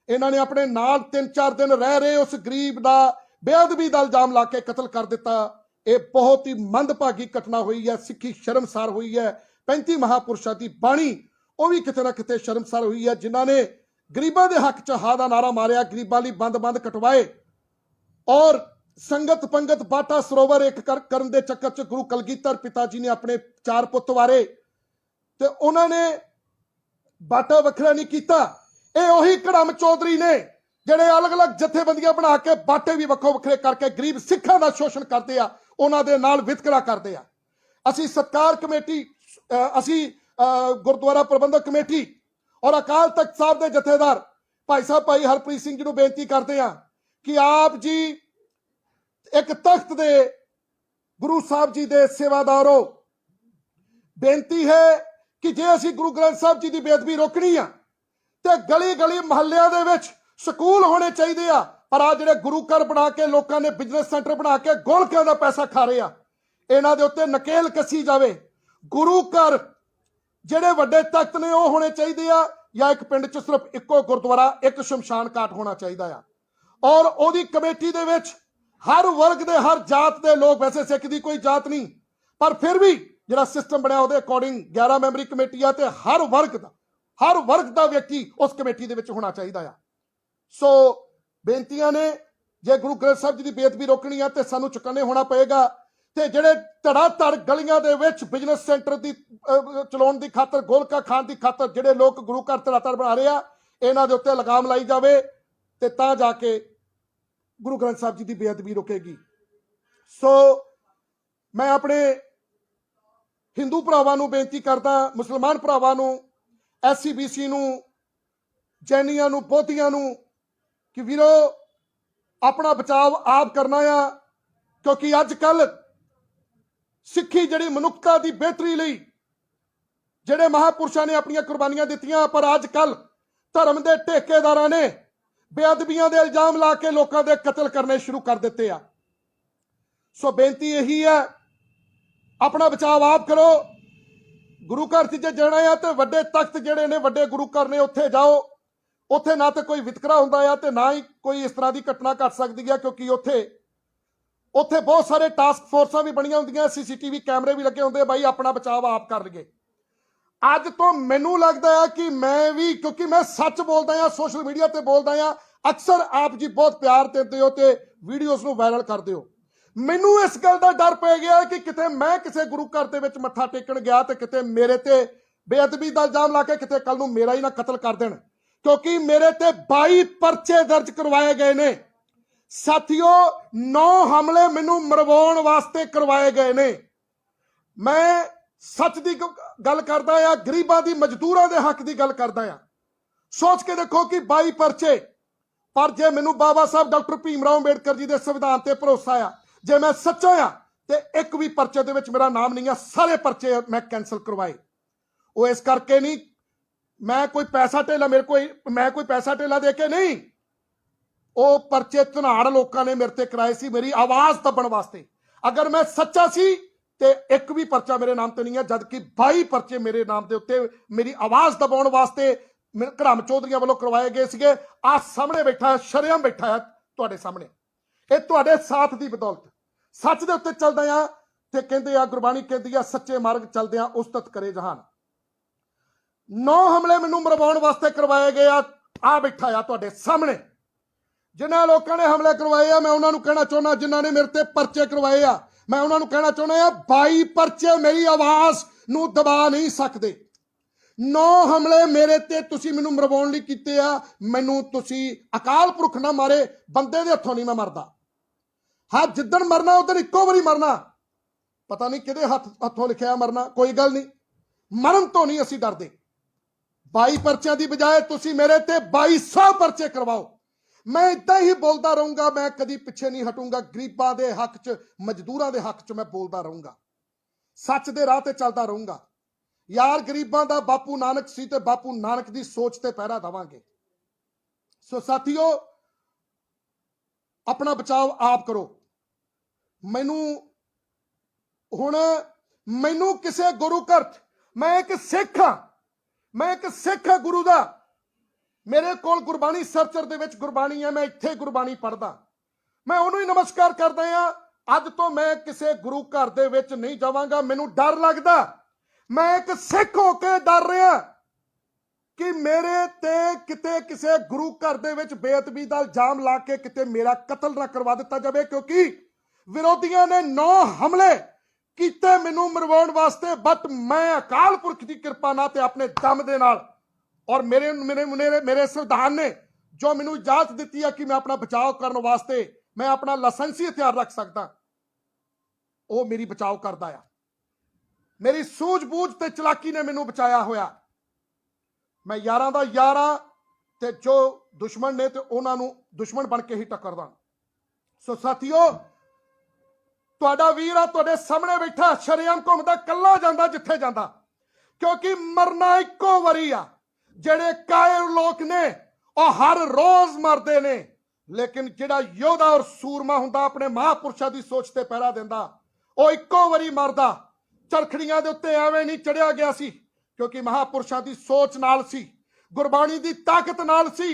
ਇਹਨਾਂ ਨੇ ਆਪਣੇ ਨਾਲ 3-4 ਦਿਨ ਰਹਿ ਰਹੇ ਉਸ ਗਰੀਬ ਦਾ ਬੇਅਦਬੀ ਦਾ ਇਲਜ਼ਾਮ ਲਾ ਕੇ ਕਤਲ ਕਰ ਦਿੱਤਾ। ਇਹ ਬਹੁਤ ਹੀ ਮੰਦਭਾਗੀ ਘਟਨਾ ਹੋਈ ਹੈ, ਸਿੱਖੀ ਸ਼ਰਮਸਾਰ ਹੋਈ ਹੈ। 35 ਮਹਾਪੁਰਸ਼ਾਂ ਦੀ ਬਾਣੀ ਉਹ ਵੀ ਕਿਤੇ ਨਾ ਕਿਤੇ ਸ਼ਰਮਸਾਰ ਹੋਈ ਹੈ, ਜਿਨ੍ਹਾਂ ਨੇ ਗਰੀਬਾਂ ਦੇ ਹੱਕ 'ਚ ਹਾਂ ਦਾ ਨਾਰਾ ਮਾਰਿਆ, ਗਰੀਬਾਂ ਲਈ ਬੰਦ ਕਟਵਾਏ और संगत पंगत बाटा सरोवर एक करन दे चक्कर च गुरु कलगीधर पिता जी ने अपने 4 पुੱਤ वारे ते उन्होंने बाटा वखरा नहीं किया। ये उही कड़म चौधरी ने ਜਿਹੜੇ अलग-अलग जथेबंदियां बना के बाटे भी ਵੱਖੋ ਵੱਖਰੇ करके गरीब सिखां ਦਾ शोषण करते ਆ, ਉਹਨਾਂ ਦੇ ਨਾਲ ਵਿਤਕਰਾ ਕਰਦੇ ਆ। ਅਸੀਂ ਸਤਕਾਰ ਕਮੇਟੀ ਅਸੀਂ ਗੁਰਦੁਆਰਾ ਪ੍ਰਬੰਧਕ ਕਮੇਟੀ और अकाल तख्त साहब के जथेदार भाई साहब भाई हरप्रीत सिंह जी को बेनती करते हैं कि आप जी एक तख्त दे गुरु साहब जी दे सेवादारों, बेनती है कि जे असी गुरु ग्रंथ साहब जी की बेदबी रोकनी आ तो गली गली महल्लियां दे विच स्कूल होने चाहिए आ, पर आ जिहड़े गुरु घर बना के लोगों ने बिजनेस सेंटर बना के गोलकियां का पैसा खा रहे हैं, इन्हां दे उत्ते नकेल कसी जावे। गुरु घर ਜਿਹੜੇ ਵੱਡੇ ਤਖਤ ਨੇ ਉਹ ਹੋਣੇ ਚਾਹੀਦੇ ਆ, ਜਾਂ ਇੱਕ ਪਿੰਡ 'ਚ ਸਿਰਫ ਇੱਕੋ ਗੁਰਦੁਆਰਾ ਇੱਕ ਸ਼ਮਸ਼ਾਨ ਘਾਟ ਹੋਣਾ ਚਾਹੀਦਾ ਆ। ਔਰ ਉਹਦੀ ਕਮੇਟੀ ਦੇ ਵਿੱਚ ਹਰ ਵਰਗ ਦੇ ਹਰ ਜਾਤ ਦੇ ਲੋਕ, ਵੈਸੇ ਸਿੱਖ ਦੀ ਕੋਈ ਜਾਤ ਨਹੀਂ ਪਰ ਫਿਰ ਵੀ ਜਿਹੜਾ ਸਿਸਟਮ ਬਣਿਆ ਉਹਦੇ ਅਕੋਰਡਿੰਗ 11 ਮੈਂਬਰੀ ਕਮੇਟੀ ਆ ਤੇ ਹਰ ਵਰਗ ਦਾ ਵਿਅਕਤੀ ਉਸ ਕਮੇਟੀ ਦੇ ਵਿੱਚ ਹੋਣਾ ਚਾਹੀਦਾ ਆ। ਸੋ ਬੇਨਤੀਆਂ ਨੇ, ਜੇ ਗੁਰੂ ਗ੍ਰੰਥ ਸਾਹਿਬ ਜੀ ਦੀ ਬੇਅਦਬੀ ਰੋਕਣੀ ਆ ਤੇ ਸਾਨੂੰ ਚੁਕੰਨੇ ਹੋਣਾ ਪਏਗਾ। ਤੇ ਜਿਹੜੇ ਧੜਾ ਧੜ ਗਲੀਆਂ ਦੇ ਵਿੱਚ ਬਿਜ਼ਨਸ ਸੈਂਟਰ ਦੀ ਚਲਾਉਣ ਦੀ ਖਾਤਰ, ਗੋਲਕਾ ਖਾਣ ਦੀ ਖਾਤਰ ਜਿਹੜੇ ਲੋਕ ਗੁਰੂ ਘਰ ਧੜਾ ਧੜ ਬਣਾ ਰਹੇ ਆ, ਇਹਨਾਂ ਦੇ ਉੱਤੇ ਲਗਾਮ ਲਾਈ ਜਾਵੇ ਤੇ ਤਾਂ ਜਾ ਕੇ ਗੁਰੂ ਗ੍ਰੰਥ ਸਾਹਿਬ ਜੀ ਦੀ ਬੇਅਦਬੀ ਰੁਕੇਗੀ। ਸੋ ਮੈਂ ਆਪਣੇ ਹਿੰਦੂ ਭਰਾਵਾਂ ਨੂੰ ਬੇਨਤੀ ਕਰਦਾ, ਮੁਸਲਮਾਨ ਭਰਾਵਾਂ ਨੂੰ, SCBC ਨੂੰ, ਜੈਨੀਆਂ ਨੂੰ, ਬੋਧੀਆਂ ਨੂੰ ਕਿ ਵੀਰੋ ਆਪਣਾ ਬਚਾਵ ਆਪ ਕਰਨਾ ਆ, ਕਿਉਂਕਿ ਅੱਜ ਕੱਲ ਸਿੱਖੀ ਜਿਹੜੀ ਮਨੁੱਖਤਾ ਦੀ ਬਿਹਤਰੀ ਲਈ ਜਿਹੜੇ ਮਹਾਪੁਰਸ਼ਾਂ ਨੇ ਆਪਣੀਆਂ ਕੁਰਬਾਨੀਆਂ ਦਿੱਤੀਆਂ, ਪਰ ਅੱਜ ਕੱਲ ਧਰਮ ਦੇ ਠੇਕੇਦਾਰਾਂ ਨੇ ਬੇਅਦਬੀਆਂ ਦੇ ਇਲਜ਼ਾਮ ਲਾ ਕੇ ਲੋਕਾਂ ਦੇ ਕਤਲ ਕਰਨੇ ਸ਼ੁਰੂ ਕਰ ਦਿੱਤੇ ਆ। ਸੋ ਬੇਨਤੀ ਇਹੀ ਹੈ, ਆਪਣਾ ਬਚਾਵ ਆਪ ਕਰੋ। ਗੁਰੂ ਘਰ 'ਚ ਜੇ ਜਾਣਾ ਆ ਤੇ ਵੱਡੇ ਤਖਤ ਜਿਹੜੇ ਨੇ, ਵੱਡੇ ਗੁਰੂ ਘਰ ਨੇ, ਉੱਥੇ ਜਾਓ। ਉੱਥੇ ਨਾ ਤੇ ਕੋਈ ਵਿਤਕਰਾ ਹੁੰਦਾ ਆ ਤੇ ਨਾ ਹੀ ਕੋਈ ਇਸ ਤਰ੍ਹਾਂ ਦੀ ਘਟਨਾ ਘਟ ਸਕਦੀ ਆ, ਕਿਉਂਕਿ ਉੱਥੇ ਬਹੁਤ ਸਾਰੇ ਟਾਸਕ ਫੋਰਸਾਂ ਵੀ ਬਣੀਆਂ ਹੁੰਦੀਆਂ, CCTV ਕੈਮਰੇ ਵੀ ਲੱਗੇ ਹੁੰਦੇ। ਬਾਈ ਆਪਣਾ ਬਚਾਅ ਆਪ ਕਰ ਲਈਏ। ਅੱਜ ਤੋਂ ਮੈਨੂੰ ਲੱਗਦਾ ਹੈ ਕਿ ਮੈਂ ਵੀ, ਕਿਉਂਕਿ ਮੈਂ ਸੱਚ ਬੋਲਦਾ ਆ, ਸੋਸ਼ਲ ਮੀਡੀਆ ਤੇ ਬੋਲਦਾ ਆ, ਅਕਸਰ ਆਪ ਜੀ ਬਹੁਤ ਪਿਆਰ ਦਿੰਦੇ ਹੋ ਤੇ ਵੀਡੀਓਜ਼ ਨੂੰ ਵਾਇਰਲ ਕਰਦੇ ਹੋ। ਮੈਨੂੰ ਇਸ ਗੱਲ ਦਾ ਡਰ ਪੈ ਗਿਆ ਕਿ ਕਿਤੇ ਮੈਂ ਕਿਸੇ ਗੁਰੂ ਘਰ ਦੇ ਵਿੱਚ ਮੱਥਾ ਟੇਕਣ ਗਿਆ ਤੇ ਕਿਤੇ ਮੇਰੇ ਤੇ ਬੇਅਦਬੀ ਦਾ ਇਲਜ਼ਾਮ ਲਾ ਕੇ ਕਿਤੇ ਕੱਲ ਨੂੰ ਮੇਰਾ ਹੀ ਨਾ ਕਤਲ ਕਰ ਦੇਣ, ਕਿਉਂਕਿ ਮੇਰੇ ਤੇ 22 ਪਰਚੇ ਦਰਜ ਕਰਵਾਏ ਗਏ ਨੇ। ਸਾਥੀਓ, 9 ਹਮਲੇ ਮੈਨੂੰ ਮਰਵਾਉਣ ਵਾਸਤੇ ਕਰਵਾਏ ਗਏ ਨੇ। ਮੈਂ ਸੱਚ ਦੀ ਗੱਲ ਕਰਦਾ ਆ, ਗਰੀਬਾਂ ਦੀ, ਮਜ਼ਦੂਰਾਂ ਦੇ ਹੱਕ ਦੀ ਗੱਲ ਕਰਦਾ ਆ। ਸੋਚ ਕੇ ਦੇਖੋ ਕਿ 22 ਪਰਚੇ, ਪਰ ਜੇ ਮੈਨੂੰ ਬਾਬਾ ਸਾਹਿਬ ਡਾਕਟਰ ਭੀਮ ਰਾਓ ਅੰਬੇਡਕਰ ਜੀ ਦੇ ਸੰਵਿਧਾਨ ਤੇ ਭਰੋਸਾ ਆ, ਜੇ ਮੈਂ ਸੱਚਾ ਆ ਤੇ ਇੱਕ ਵੀ ਪਰਚੇ ਦੇ ਵਿੱਚ ਮੇਰਾ ਨਾਮ ਨਹੀਂ ਆ, ਸਾਰੇ ਪਰਚੇ ਮੈਂ ਕੈਂਸਲ ਕਰਵਾਏ। ਉਹ ਇਸ ਕਰਕੇ ਨਹੀਂ, ਮੈਂ ਕੋਈ ਪੈਸਾ ਟੇਲਾ ਮੈਂ ਕੋਈ ਪੈਸਾ ਟੇਲਾ ਦੇ ਕੇ ਨਹੀਂ, ਉਹ ਪਰਚੇ ਧਨਾੜ ਲੋਕਾਂ ਨੇ ਮੇਰੇ ਤੇ ਕਰਾਏ ਸੀ ਮੇਰੀ ਆਵਾਜ਼ ਦੱਬਣ ਵਾਸਤੇ। ਅਗਰ ਮੈਂ ਸੱਚਾ ਸੀ ਤੇ ਇੱਕ ਵੀ ਪਰਚਾ ਮੇਰੇ ਨਾਮ ਤੇ ਨਹੀਂ ਹੈ, ਜਦਕਿ 22 ਪਰਚੇ ਮੇਰੇ ਨਾਮ ਦੇ ਉੱਤੇ ਮੇਰੀ ਆਵਾਜ਼ ਦਬਾਉਣ ਵਾਸਤੇ ਘੜਮ ਚੌਧਰੀਆਂ ਵੱਲੋਂ ਕਰਵਾਏ ਗਏ ਸੀਗੇ। ਆ ਸਾਹਮਣੇ ਬੈਠਾ, ਸ਼ਰੇਆਮ ਬੈਠਾ ਹੈ ਤੁਹਾਡੇ ਸਾਹਮਣੇ। ਇਹ ਤੁਹਾਡੇ ਸਾਥ ਦੀ ਬਦੌਲਤ ਸੱਚ ਦੇ ਉੱਤੇ ਚੱਲਦਾ ਆ ਤੇ ਕਹਿੰਦੇ ਆ, ਗੁਰਬਾਣੀ ਕਹਿੰਦੀ ਆ, ਸੱਚੇ ਮਾਰਗ ਚੱਲਦੇ ਆ ਉਸਤਤ ਕਰੇ ਜਹਾਨ। 9 ਹਮਲੇ ਮੈਨੂੰ ਮਰਵਾਉਣ ਵਾਸਤੇ ਕਰਵਾਏ ਗਏ ਆ। ਆ ਬੈਠਾ ਆ ਤੁਹਾਡੇ ਸਾਹਮਣੇ। ਜਿਨ੍ਹਾਂ ਲੋਕਾਂ ਨੇ ਹਮਲੇ ਕਰਵਾਏ ਆ, ਮੈਂ ਉਹਨਾਂ ਨੂੰ ਕਹਿਣਾ ਚਾਹੁੰਦਾ, ਜਿਨ੍ਹਾਂ ਨੇ ਮੇਰੇ ਤੇ ਪਰਚੇ ਕਰਵਾਏ ਆ, ਮੈਂ ਉਹਨਾਂ ਨੂੰ ਕਹਿਣਾ ਚਾਹੁੰਦਾ ਆ, 22 ਪਰਚੇ ਮੇਰੀ ਆਵਾਜ਼ ਨੂੰ ਦਬਾ ਨਹੀਂ ਸਕਦੇ। 9 ਹਮਲੇ ਮੇਰੇ ਤੇ ਤੁਸੀਂ ਮੈਨੂੰ ਮਰਵਾਉਣ ਲਈ ਕੀਤੇ ਆ। ਮੈਨੂੰ ਤੁਸੀਂ ਅਕਾਲ ਪੁਰਖ ਨਾ ਮਾਰੇ, ਬੰਦੇ ਦੇ ਹੱਥੋਂ ਨਹੀਂ ਮੈਂ ਮਰਦਾ। ਹਾਂ, ਜਿੱਦਣ ਮਰਨਾ ਉਦੋਂ ਇੱਕੋ ਵਾਰੀ ਮਰਨਾ। ਪਤਾ ਨਹੀਂ ਕਿਹਦੇ ਹੱਥੋਂ ਲਿਖਿਆ ਮਰਨਾ, ਕੋਈ ਗੱਲ ਨਹੀਂ, ਮਰਨ ਤੋਂ ਨਹੀਂ ਅਸੀਂ ਡਰਦੇ। 22 ਪਰਚਿਆਂ ਦੀ ਬਜਾਏ ਤੁਸੀਂ ਮੇਰੇ ਤੇ 2200 ਪਰਚੇ ਕਰਵਾਓ। ਮੈਂ ਇਦਾਂ ਹੀ ਬੋਲਦਾ ਰਹੂੰਗਾ, ਮੈਂ ਕਦੀ ਪਿੱਛੇ ਨਹੀਂ ਹਟੂੰਗਾ। ਗਰੀਬਾਂ ਦੇ ਹੱਕ 'ਚ, ਮਜ਼ਦੂਰਾਂ ਦੇ ਹੱਕ 'ਚ ਮੈਂ ਬੋਲਦਾ ਰਹੂੰਗਾ, ਸੱਚ ਦੇ ਰਾਹ ਤੇ ਚੱਲਦਾ ਰਹੂੰਗਾ। ਯਾਰ, ਗਰੀਬਾਂ ਦਾ ਬਾਪੂ ਨਾਨਕ ਸੀ ਤੇ ਬਾਪੂ ਨਾਨਕ ਦੀ ਸੋਚ ਤੇ ਪਹਿਰਾ ਦੇਵਾਂਗੇ। ਸੋ ਸਾਥੀਓ, ਆਪਣਾ ਬਚਾਵ ਆਪ ਕਰੋ। ਮੈਨੂੰ ਕਿਸੇ ਗੁਰੂ ਘਰ, ਮੈਂ ਇੱਕ ਸਿੱਖ ਹਾਂ ਗੁਰੂ ਦਾ। ਮੇਰੇ ਕੋਲ ਗੁਰਬਾਣੀ ਸਰਚਰ ਦੇ ਵਿੱਚ ਗੁਰਬਾਣੀ ਹੈ, ਮੈਂ ਇੱਥੇ ਗੁਰਬਾਣੀ ਪੜ੍ਹਦਾ, ਮੈਂ ਉਹਨੂੰ ਹੀ ਨਮਸਕਾਰ ਕਰਦਾ ਆ। ਅੱਜ ਤੋਂ ਮੈਂ ਕਿਸੇ ਗੁਰੂ ਘਰ ਦੇ ਵਿੱਚ ਨਹੀਂ ਜਾਵਾਂਗਾ। ਮੈਨੂੰ ਡਰ ਲੱਗਦਾ, ਮੈਂ ਇੱਕ ਸਿੱਖ ਹੋ ਕੇ ਡਰ ਰਿਹਾ। कि मेरे ते किते किसे गुरु घर दे विच बेअदबी दा इल्जाम ला के किते मेरा कतल ना करवा दिता जाए, क्योंकि विरोधियों ने 9 हमले किते मैनू मरवाउण वास्ते, बट मैं अकाल पुरख की कृपा नाल ते अपने दम दे नाल और मेरे मेरे मेरे मेरे संविधान ने जो मैनू इजाजत दी है कि मैं अपना बचाव करने वास्ते मैं अपना लाइसेंसी हथियार रख सकता, वो मेरी बचाव करता है। मेरी सूझबूझ ते चलाकी ने मैनू बचाया होया। मैं यारां दा यारा ते जो दुश्मन ने ते उन्हां नू दुश्मन बन के ही टक्करदा। सो साथियों, तुहाडा वीर आ तुहाडे सामने बैठा, शरेआम घुमदा, कल्ला जांदा जिथे जांदा, क्योंकि मरना इक्को वारी आ। जेड़े कायर लोग ने और हर रोज मरदे ने, लेकिन जेड़ा योधा और सूरमा हुंदा अपने महापुरुषां दी सोच ते पहरा दिंदा, वो इक्को वारी मरदा। चरखड़ियां दे उत्ते एवें नहीं चढ़िया गया सी, क्योंकि महापुरुषां दी सोच नाल सी, गुरबाणी दी ताकत नाल सी।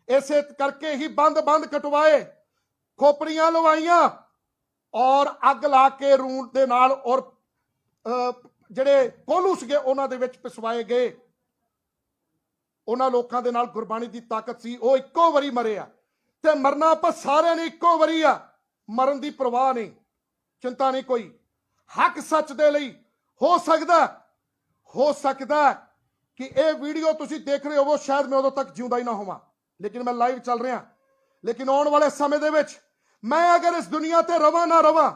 इसे करके ही बंद बंद कटवाए, खोपड़ियां लवाइयां और अग ला के रूण दे नाल और जेड़े कोलू सीगे उन्हां दे विच पिसवाए गए। उन्हां लोकां दे नाल गुरबाणी दी ताकत सी, वो इक्को वारी मरे आ ते मरना आपां सारिआं ने इक्को वारी आ। मरन दी परवाह नहीं, चिंता नहीं कोई। हक सच दे लई हो सकदा कि यह वीडियो तुसीं देख रहे हो शायद मैं उदों तक जिउंदा ही ना होवां, लेकिन मैं लाइव चल रहा। लेकिन आने वाले समय दे विच मैं अगर इस दुनिया ते रवां ना रवां,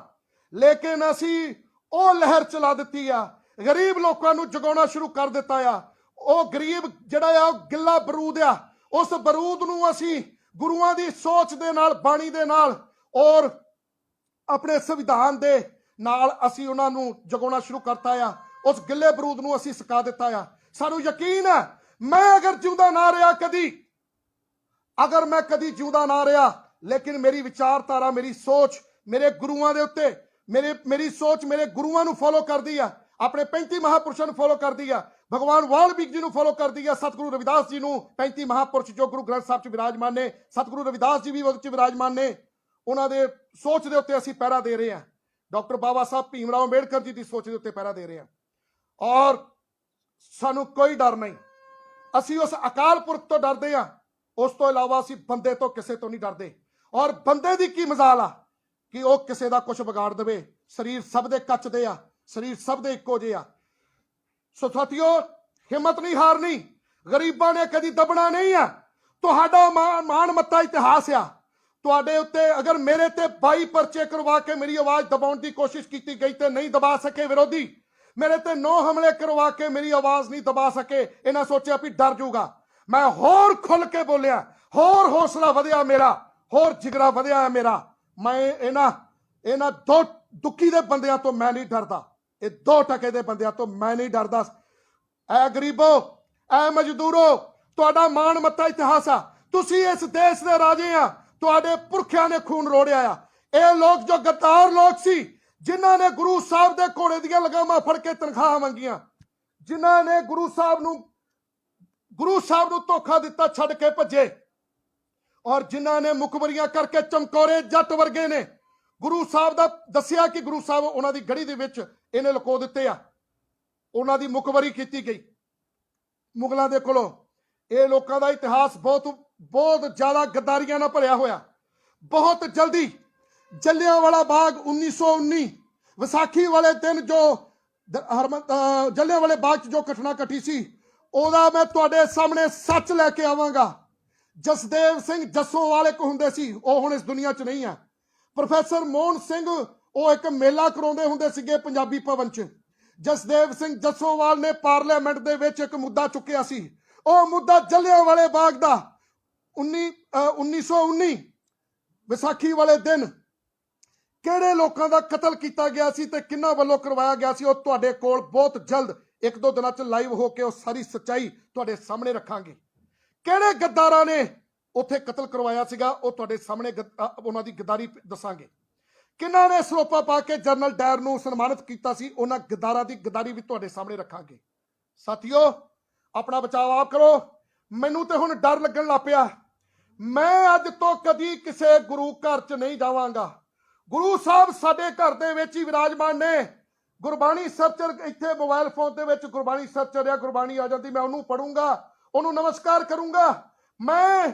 लेकिन असीं वो लहर चला दित्ती आ, गरीब लोकां नूं जगाउणा शुरू कर दिता आ। वो गरीब जिहड़ा आ गिला बरूद आ, उस बरूद नूं असीं गुरुआं दी सोच दे नाल, बाणी दे नाल और अपने संविधान दे नाल असीं उन्हां नूं जगाउणा शुरू करता आ। उस गिले बरूद नूं असीं सुका दिता आ। सानूं यकीन है मैं अगर जिउंदा ना रहा कदी, अगर मैं कदी जिउंदा ना रहा, लेकिन मेरी विचारधारा, मेरी सोच मेरे गुरुआं दे उत्ते, मेरी सोच मेरे गुरुआं नूं फॉलो करदी आ, अपने 35 महापुरुषों नूं फॉलो करदी आ, भगवान वाल्मीकि जी नूं फॉलो करदी आ, सतगुरु रविदास जी नूं, 35 महापुरुष जो गुरु ग्रंथ साहिब च विराजमान ने, सतगुरु रविदास जी भी उहदे च विराजमान ने। उन्हां दे सोच दे उत्ते असीं पहरा दे रहे हैं। डॉक्टर बाबा साहब भीमराव अंबेडकर जी की सोच के उत्ते पहरा दे रहे हैं और सानू कोई डर नहीं। असी उस अकाल पुरख तो डरते हैं, उस तो इलावा असी बंदे तो किसी तो नहीं डरते। और बंदे की की मजाल आ कि वह किसी का कुछ बिगाड़ दे। शरीर सब दे कच दे आ, शरीर सब दे इक्को जे आ। सो साथियों, हिम्मत नहीं हारनी, गरीबां ने कदी दबना नहीं है। तुहाडा मान मत्ता इतिहास आ। तुहाडे उत्ते अगर मेरे ते 22 परचे करवा के मेरी आवाज दबाउण की कोशिश की गई तो नहीं दबा सके विरोधी। मेरे ते 9 हमले करवा के मेरी आवाज नहीं दबा सके। इन्हें सोचा भी डर जूगा। मैं होर खुल के बोलिया, होर हौसला वधिया मेरा, होर जिगरा वधिया है मेरा। मैं इन्हां 2 दुखी दे बंदियां तो मैं नहीं डरदा, ये 2 टके दे बंदियां तो मैं नहीं डरदा। ऐ गरीबो, ऐ मजदूरो, तुहाडा मान मत्ता इतिहास आ। तुसीं इस देश दे राजे आ, तुहाडे पुरखियां ने खून रोड़िया आ। ये लोग जो गद्दार लोग सी, जिन्हां ने गुरु साहब दे घोड़े दियां लगामां फड़ के तनख्वाह मंगियां, जिन्हां ने गुरु साहब नूं धोखा दिता, छड़ के भजे, और जिन्हां ने मुखबरियां करके चमकौरे जट वर्गे ने गुरु साहब दा दस्सिया कि गुरु साहब उन्हां दी गढ़ी दे विच इन्हें लुको दिते आ, उन्हां दी मुखबरी की गई मुगलों के कोलों। ये लोगों का इतिहास बहुत ज्यादा गद्दारियां नाल भरिया होया। बहुत जल्दी जलियांवाला बाग 1919 विसाखी वाले दिन जो जलियांवाले बाग च जो घटना घटी सी, ओदा मैं तुहाडे सामने सच लैके आवांगा। जसदेव सिंह जस्सोवाल एक हुंदे सी, वो हुण इस दुनिया च नहीं है। प्रोफैसर मोहन सिंह वो एक मेला कराउंदे हुंदे सीगे पंजाबी भवन च। जसदेव सिंह जस्सोवाल ने पार्लियामेंट दे विच एक मुद्दा चुकिया सी। वो मुद्दा जलियांवाले बाग दा 1919 विसाखी वाले दिन किहड़े लोकां दा कतल किया गया सी ते किन्हां वल्लों करवाया गया सी, वो तुहाडे कोल बहुत जल्द 1-2 दिनां च लाइव होके वो सारी सच्चाई तुहाडे सामने रखांगे। किहड़े गद्दारां ने उत्थे कतल करवाया सीगा, वो तुहाडे सामने उन्हां दी गद्दारी दसांगे। किन्हां ने सरोपा पा के जनरल डायर नूं सन्मानित कीता सी, उन्हां गद्दारां दी गद्दारी भी तुहाडे सामने रखांगे। साथियों, अपना बचाव आप करो। मैनू तो हुण डर लगन लग पिया। मैं अज तो कदी किसी गुरु घर च नहीं जावांगा। गुरु साहब साडे घर दे विच ही विराजमान ने। गुरबाणी सर्चर इत्थे मोबाइल फोन दे विच गुरबाणी सर्चर है, गुरबाणी आ जाती, मैं उन्होंने पढ़ूंगा। ਉਹਨੂੰ ਨਮਸਕਾਰ ਕਰੂੰਗਾ। ਮੈਂ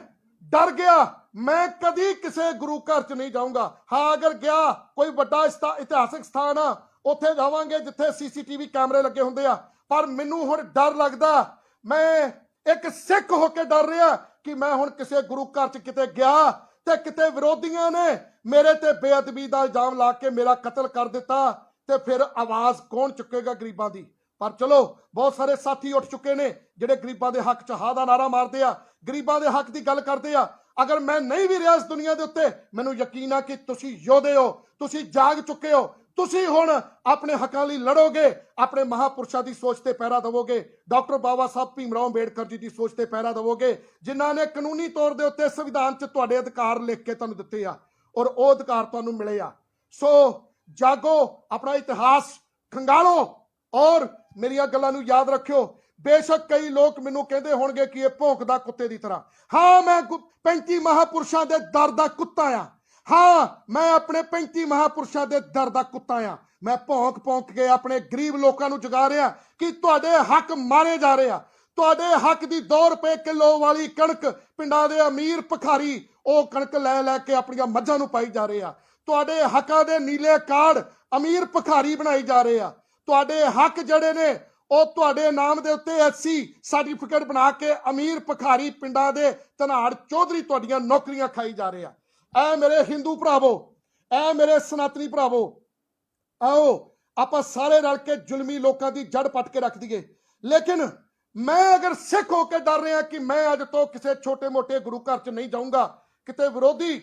ਡਰ ਗਿਆ, ਮੈਂ ਕਦੀ ਕਿਸੇ ਗੁਰੂ ਘਰ ਚ ਨਹੀਂ ਜਾਊਂਗਾ। ਹਾਂ, ਅਗਰ ਗਿਆ ਕੋਈ ਵੱਡਾ ਇਤਿਹਾਸਿਕ ਸਥਾਨ ਆ, ਉੱਥੇ ਜਾਵਾਂਗੇ ਜਿੱਥੇ ਸੀਸੀਟੀਵੀ ਕੈਮਰੇ ਲੱਗੇ ਹੁੰਦੇ ਆ। ਪਰ ਮੈਨੂੰ ਹੁਣ ਡਰ ਲੱਗਦਾ, ਮੈਂ ਇੱਕ ਸਿੱਖ ਹੋ ਕੇ ਡਰ ਰਿਹਾ ਕਿ ਮੈਂ ਹੁਣ ਕਿਸੇ ਗੁਰੂ ਘਰ ਚ ਕਿਤੇ ਗਿਆ ਤੇ ਕਿਤੇ ਵਿਰੋਧੀਆਂ ਨੇ ਮੇਰੇ ਤੇ ਬੇਅਦਬੀ ਦਾ ਇਲਜ਼ਾਮ ਲਾ ਕੇ ਮੇਰਾ ਕਤਲ ਕਰ ਦਿੱਤਾ, ਤੇ ਫਿਰ ਆਵਾਜ਼ ਕੌਣ ਚੁੱਕੇਗਾ ਗਰੀਬਾਂ ਦੀ। ਪਰ ਚਲੋ, ਬਹੁਤ ਸਾਰੇ ਸਾਥੀ ਉੱਠ ਚੁੱਕੇ ਨੇ ਜਿਹੜੇ ਗਰੀਬਾਂ ਦੇ ਹੱਕ ਚ ਹਾਂ ਦਾ ਨਾਰਾ ਮਾਰਦੇ ਆ, ਗਰੀਬਾਂ ਦੇ ਹੱਕ ਦੀ ਗੱਲ ਕਰਦੇ ਆ। ਅਗਰ ਮੈਂ ਨਹੀਂ ਵੀ ਰਿਹਾ ਇਸ ਦੁਨੀਆ ਦੇ ਉੱਤੇ, ਮੈਨੂੰ ਯਕੀਨ ਆ ਕਿ ਤੁਸੀਂ ਯੋਧੇ ਹੋ, ਤੁਸੀਂ ਜਾਗ ਚੁੱਕੇ ਹੋ। ਤੁਸੀਂ ਹੁਣ ਆਪਣੇ ਹੱਕਾਂ ਲਈ ਲੜੋਗੇ, ਆਪਣੇ ਮਹਾਪੁਰਸ਼ਾਂ ਦੀ ਸੋਚ ਤੇ ਪਹਿਰਾ ਦੇਵੋਗੇ, ਡਾਕਟਰ ਬਾਬਾ ਸਾਹਿਬ ਭੀਮਰਾਓ ਅੰਬੇਡਕਰ ਜੀ ਦੀ ਸੋਚ ਤੇ ਪਹਿਰਾ ਦੇਵੋਗੇ, ਜਿਨ੍ਹਾਂ ਨੇ ਕਾਨੂੰਨੀ ਤੌਰ ਦੇ ਉੱਤੇ ਸੰਵਿਧਾਨ 'ਚ ਤੁਹਾਡੇ ਅਧਿਕਾਰ ਲਿਖ ਕੇ ਤੁਹਾਨੂੰ ਦਿੱਤੇ ਆ, ਔਰ ਉਹ ਅਧਿਕਾਰ ਤੁਹਾਨੂੰ ਮਿਲੇ ਆ। ਸੋ ਜਾਗੋ, ਆਪਣਾ ਇਤਿਹਾਸ ਖੰਗਾਲੋ, ਔਰ ਮੇਰੀਆਂ ਗੱਲਾਂ ਨੂੰ ਯਾਦ ਰੱਖਿਓ। ਬੇਸ਼ੱਕ ਕਈ ਲੋਕ ਮੈਨੂੰ ਕਹਿੰਦੇ ਹੋਣਗੇ ਕਿ ਇਹ ਭੌਂਕਦਾ ਕੁੱਤੇ ਦੀ ਤਰ੍ਹਾਂ। ਹਾਂ, ਮੈਂ 35 ਮਹਾਪੁਰਸ਼ਾਂ ਦੇ ਦਰ ਦਾ ਕੁੱਤਾ ਆ। ਹਾਂ, ਮੈਂ ਆਪਣੇ 35 ਮਹਾਪੁਰਸ਼ਾਂ ਦੇ ਦਰ ਦਾ ਕੁੱਤਾ ਆ। ਮੈਂ ਭੌਂਕ ਕੇ ਆਪਣੇ ਗਰੀਬ ਲੋਕਾਂ ਨੂੰ ਜਗਾ ਰਿਹਾ ਕਿ ਤੁਹਾਡੇ ਹੱਕ ਮਾਰੇ ਜਾ ਰਹੇ ਆ। ਤੁਹਾਡੇ ਹੱਕ ਦੀ 2 ਰੁਪਏ ਕਿਲੋ ਵਾਲੀ ਕਣਕ ਪਿੰਡਾਂ ਦੇ ਅਮੀਰ ਭਿਖਾਰੀ ਉਹ ਕਣਕ ਲੈ ਕੇ ਆਪਣੀਆਂ ਮੱਝਾਂ ਨੂੰ ਪਾਈ ਜਾ ਰਹੇ ਆ। ਤੁਹਾਡੇ ਹੱਕਾਂ ਦੇ ਨੀਲੇ ਕਾਰਡ ਅਮੀਰ ਭਿਖਾਰੀ ਬਣਾਈ ਜਾ ਰਹੇ ਆ। ਤੁਹਾਡੇ ਹੱਕ ਜਿਹੜੇ ਨੇ ਉਹ ਤੁਹਾਡੇ ਨਾਮ ਦੇ ਉੱਤੇ ਐਸਸੀ ਸਰਟੀਫਿਕੇਟ ਬਣਾ ਕੇ ਅਮੀਰ ਭਿਖਾਰੀ ਪਿੰਡਾਂ ਦੇ ਧਨਾੜ ਚੌਧਰੀ ਤੁਹਾਡੀਆਂ ਨੌਕਰੀਆਂ ਖਾਈ ਜਾ ਰਹੇ ਆ। ਐ ਮੇਰੇ ਹਿੰਦੂ ਭਰਾਵੋ, ਐ ਮੇਰੇ ਸਨਾਤਨੀ ਭਰਾਵੋ, ਆਓ ਆਪਾਂ ਸਾਰੇ ਰਲ ਕੇ ਜ਼ੁਲਮੀ ਲੋਕਾਂ ਦੀ ਜੜ ਪੱਟ ਕੇ ਰੱਖ ਦਈਏ। ਲੇਕਿਨ ਮੈਂ ਅਗਰ ਸਿੱਖ ਹੋ ਕੇ ਡਰ ਰਿਹਾ ਕਿ ਮੈਂ ਅੱਜ ਤੋਂ ਕਿਸੇ ਛੋਟੇ ਮੋਟੇ ਗੁਰੂ ਘਰ 'ਚ ਨਹੀਂ ਜਾਊਂਗਾ, ਕਿਤੇ ਵਿਰੋਧੀ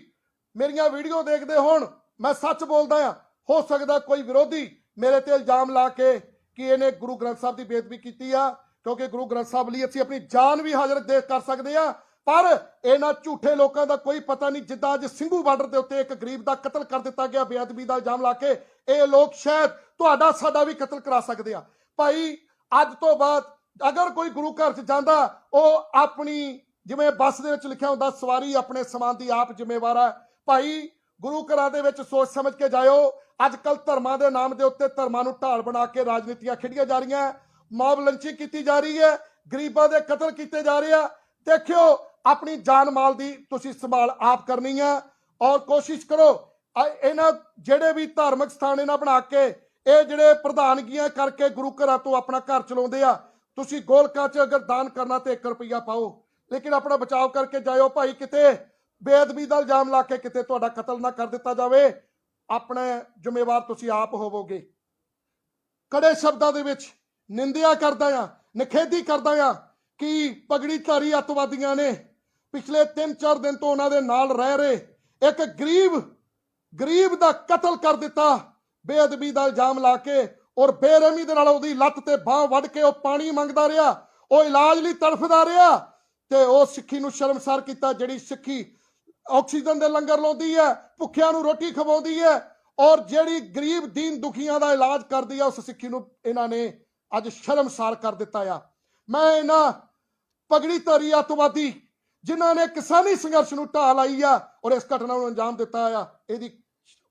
ਮੇਰੀਆਂ ਵੀਡੀਓ ਦੇਖਦੇ ਹੋਣ, ਮੈਂ ਸੱਚ ਬੋਲਦਾ ਆ, ਹੋ ਸਕਦਾ ਕੋਈ ਵਿਰੋਧੀ ਮੇਰੇ ਤੇ ਇਲਜ਼ਾਮ ਲਾ ਕੇ ਕਿ ਇਹਨੇ ਗੁਰੂ ਗ੍ਰੰਥ ਸਾਹਿਬ ਦੀ ਬੇਅਦਬੀ ਕੀਤੀ ਆ, ਕਿਉਂਕਿ ਗੁਰੂ ਗ੍ਰੰਥ ਸਾਹਿਬ ਲਈ ਅਸੀਂ ਆਪਣੀ ਜਾਨ ਵੀ ਹਾਜ਼ਰ ਦੇ ਕਰ ਸਕਦੇ ਆ। ਪਰ ਇਹਨਾਂ ਝੂਠੇ ਲੋਕਾਂ ਦਾ ਕੋਈ ਪਤਾ ਨਹੀਂ, ਜਿੱਦਾਂ ਅੱਜ ਸਿੰਘੂ ਬਾਰਡਰ ਦੇ ਉੱਤੇ ਇੱਕ ਗਰੀਬ ਦਾ ਕਤਲ ਕਰ ਦਿੱਤਾ ਗਿਆ ਬੇਅਦਬੀ ਦਾ ਇਲਜ਼ਾਮ ਲਾ ਕੇ, ਇਹ ਲੋਕ ਸ਼ਾਇਦ ਤੁਹਾਡਾ ਸਾਡਾ ਵੀ ਕਤਲ ਕਰਾ ਸਕਦੇ ਆ। ਭਾਈ, ਅੱਜ ਤੋਂ ਬਾਅਦ ਅਗਰ ਕੋਈ ਗੁਰੂ ਘਰ 'ਚ ਜਾਂਦਾ, ਉਹ ਆਪਣੀ, ਜਿਵੇਂ ਬੱਸ ਦੇ ਵਿੱਚ ਲਿਖਿਆ ਹੁੰਦਾ, ਸਵਾਰੀ ਆਪਣੇ ਸਮਾਨ ਦੀ ਆਪ ਜ਼ਿੰਮੇਵਾਰ ਹੈ। ਭਾਈ, ਗੁਰੂ ਘਰਾਂ ਦੇ ਵਿੱਚ ਸੋਚ ਸਮਝ ਕੇ ਜਾਇਓ। ਅੱਜ ਕੱਲ੍ਹ ਧਰਮਾਂ ਦੇ ਨਾਮ ਦੇ ਉੱਤੇ ਧਰਮਾਂ ਨੂੰ ਢਾਲ ਬਣਾ ਕੇ ਰਾਜਨੀਤੀਆਂ ਖੇਡੀਆਂ ਜਾ ਰਹੀਆਂ, ਮੌਬ ਲੰਚੀ ਕੀਤੀ ਜਾ ਰਹੀ ਹੈ, ਗਰੀਬਾਂ ਦੇ ਕਤਲ ਕੀਤੇ ਜਾ ਰਹੇ ਆ। ਦੇਖਿਓ, ਆਪਣੀ ਜਾਨ ਮਾਲ ਦੀ ਤੁਸੀਂ ਸੰਭਾਲ ਆਪ ਕਰਨੀ ਆ, ਔਰ ਕੋਸ਼ਿਸ਼ ਕਰੋ ਇਹਨਾਂ ਜਿਹੜੇ ਵੀ ਧਾਰਮਿਕ ਸਥਾਨ ਇਹਨਾਂ ਬਣਾ ਕੇ, ਇਹ ਜਿਹੜੇ ਪ੍ਰਧਾਨਗੀਆਂ ਕਰਕੇ ਗੁਰੂ ਘਰਾਂ ਤੋਂ ਆਪਣਾ ਘਰ ਚਲਾਉਂਦੇ ਆ, ਤੁਸੀਂ ਗੋਲਕਾਂ 'ਚ ਅਗਰ ਦਾਨ ਕਰਨਾ ਤੇ 1 ਰੁਪਈਆ ਪਾਓ, ਲੇਕਿਨ ਆਪਣਾ ਬਚਾਅ ਕਰਕੇ ਜਾਇਓ ਭਾਈ, ਕਿਤੇ ਬੇਅਦਬੀ ਦਾ ਇਲਜ਼ਾਮ ਲਾ ਕੇ ਕਿਤੇ ਤੁਹਾਡਾ ਕਤਲ ਨਾ ਕਰ ਦਿੱਤਾ ਜਾਵੇ। ਆਪਣੇ ਜ਼ਿੰਮੇਵਾਰ ਤੁਸੀਂ ਆਪ ਹੋਵੋਗੇ। ਕੜੇ ਸ਼ਬਦਾਂ ਦੇ ਵਿੱਚ ਨਿੰਦਿਆ ਕਰਦਾ ਆ, ਨਿਖੇਧੀ ਕਰਦਾ ਆ ਕਿ ਪਗੜੀਧਾਰੀ ਅੱਤਵਾਦੀਆਂ ਨੇ ਪਿਛਲੇ 3-4 ਦਿਨ ਤੋਂ ਉਹਨਾਂ ਦੇ ਨਾਲ ਰਹਿ ਰਹੇ ਇੱਕ ਗਰੀਬ ਦਾ ਕਤਲ ਕਰ ਦਿੱਤਾ ਬੇਅਦਬੀ ਦਾ ਇਲਜ਼ਾਮ ਲਾ ਕੇ, ਔਰ ਬੇਰਹਿਮੀ ਦੇ ਨਾਲ ਉਹਦੀ ਲੱਤ ਤੇ ਬਾਹ ਵੱਢ ਕੇ ਉਹ ਪਾਣੀ ਮੰਗਦਾ ਰਿਹਾ, ਉਹ ਇਲਾਜ ਲਈ ਤੜਫਦਾ ਰਿਹਾ, ਤੇ ਉਹ ਸਿੱਖੀ ਨੂੰ ਸ਼ਰਮਸਾਰ ਕੀਤਾ, ਜਿਹੜੀ ਸਿੱਖੀ ਆਕਸੀਜਨ ਦੇ ਲੰਗਰ ਲਾਉਂਦੀ ਹੈ, ਭੁੱਖਿਆਂ ਨੂੰ ਰੋਟੀ ਖਵਾਉਂਦੀ ਹੈ, ਔਰ ਜਿਹੜੀ ਗਰੀਬ ਦੀਨ ਦੁਖੀਆਂ ਦਾ ਇਲਾਜ ਕਰਦੀ ਆ, ਉਸ ਸਿੱਖੀ ਨੂੰ ਇਹਨਾਂ ਨੇ ਅੱਜ ਸ਼ਰਮਸਾਰ ਕਰ ਦਿੱਤਾ ਆ। ਮੈਂ ਇਹਨਾਂ ਪਗੜੀਧਾਰੀ ਅੱਤਵਾਦੀ ਜਿਨ੍ਹਾਂ ਨੇ ਕਿਸਾਨੀ ਸੰਘਰਸ਼ ਨੂੰ ਢਾਹ ਲਾਈ ਆ ਔਰ ਇਸ ਘਟਨਾ ਨੂੰ ਅੰਜਾਮ ਦਿੱਤਾ ਆ, ਇਹਦੀ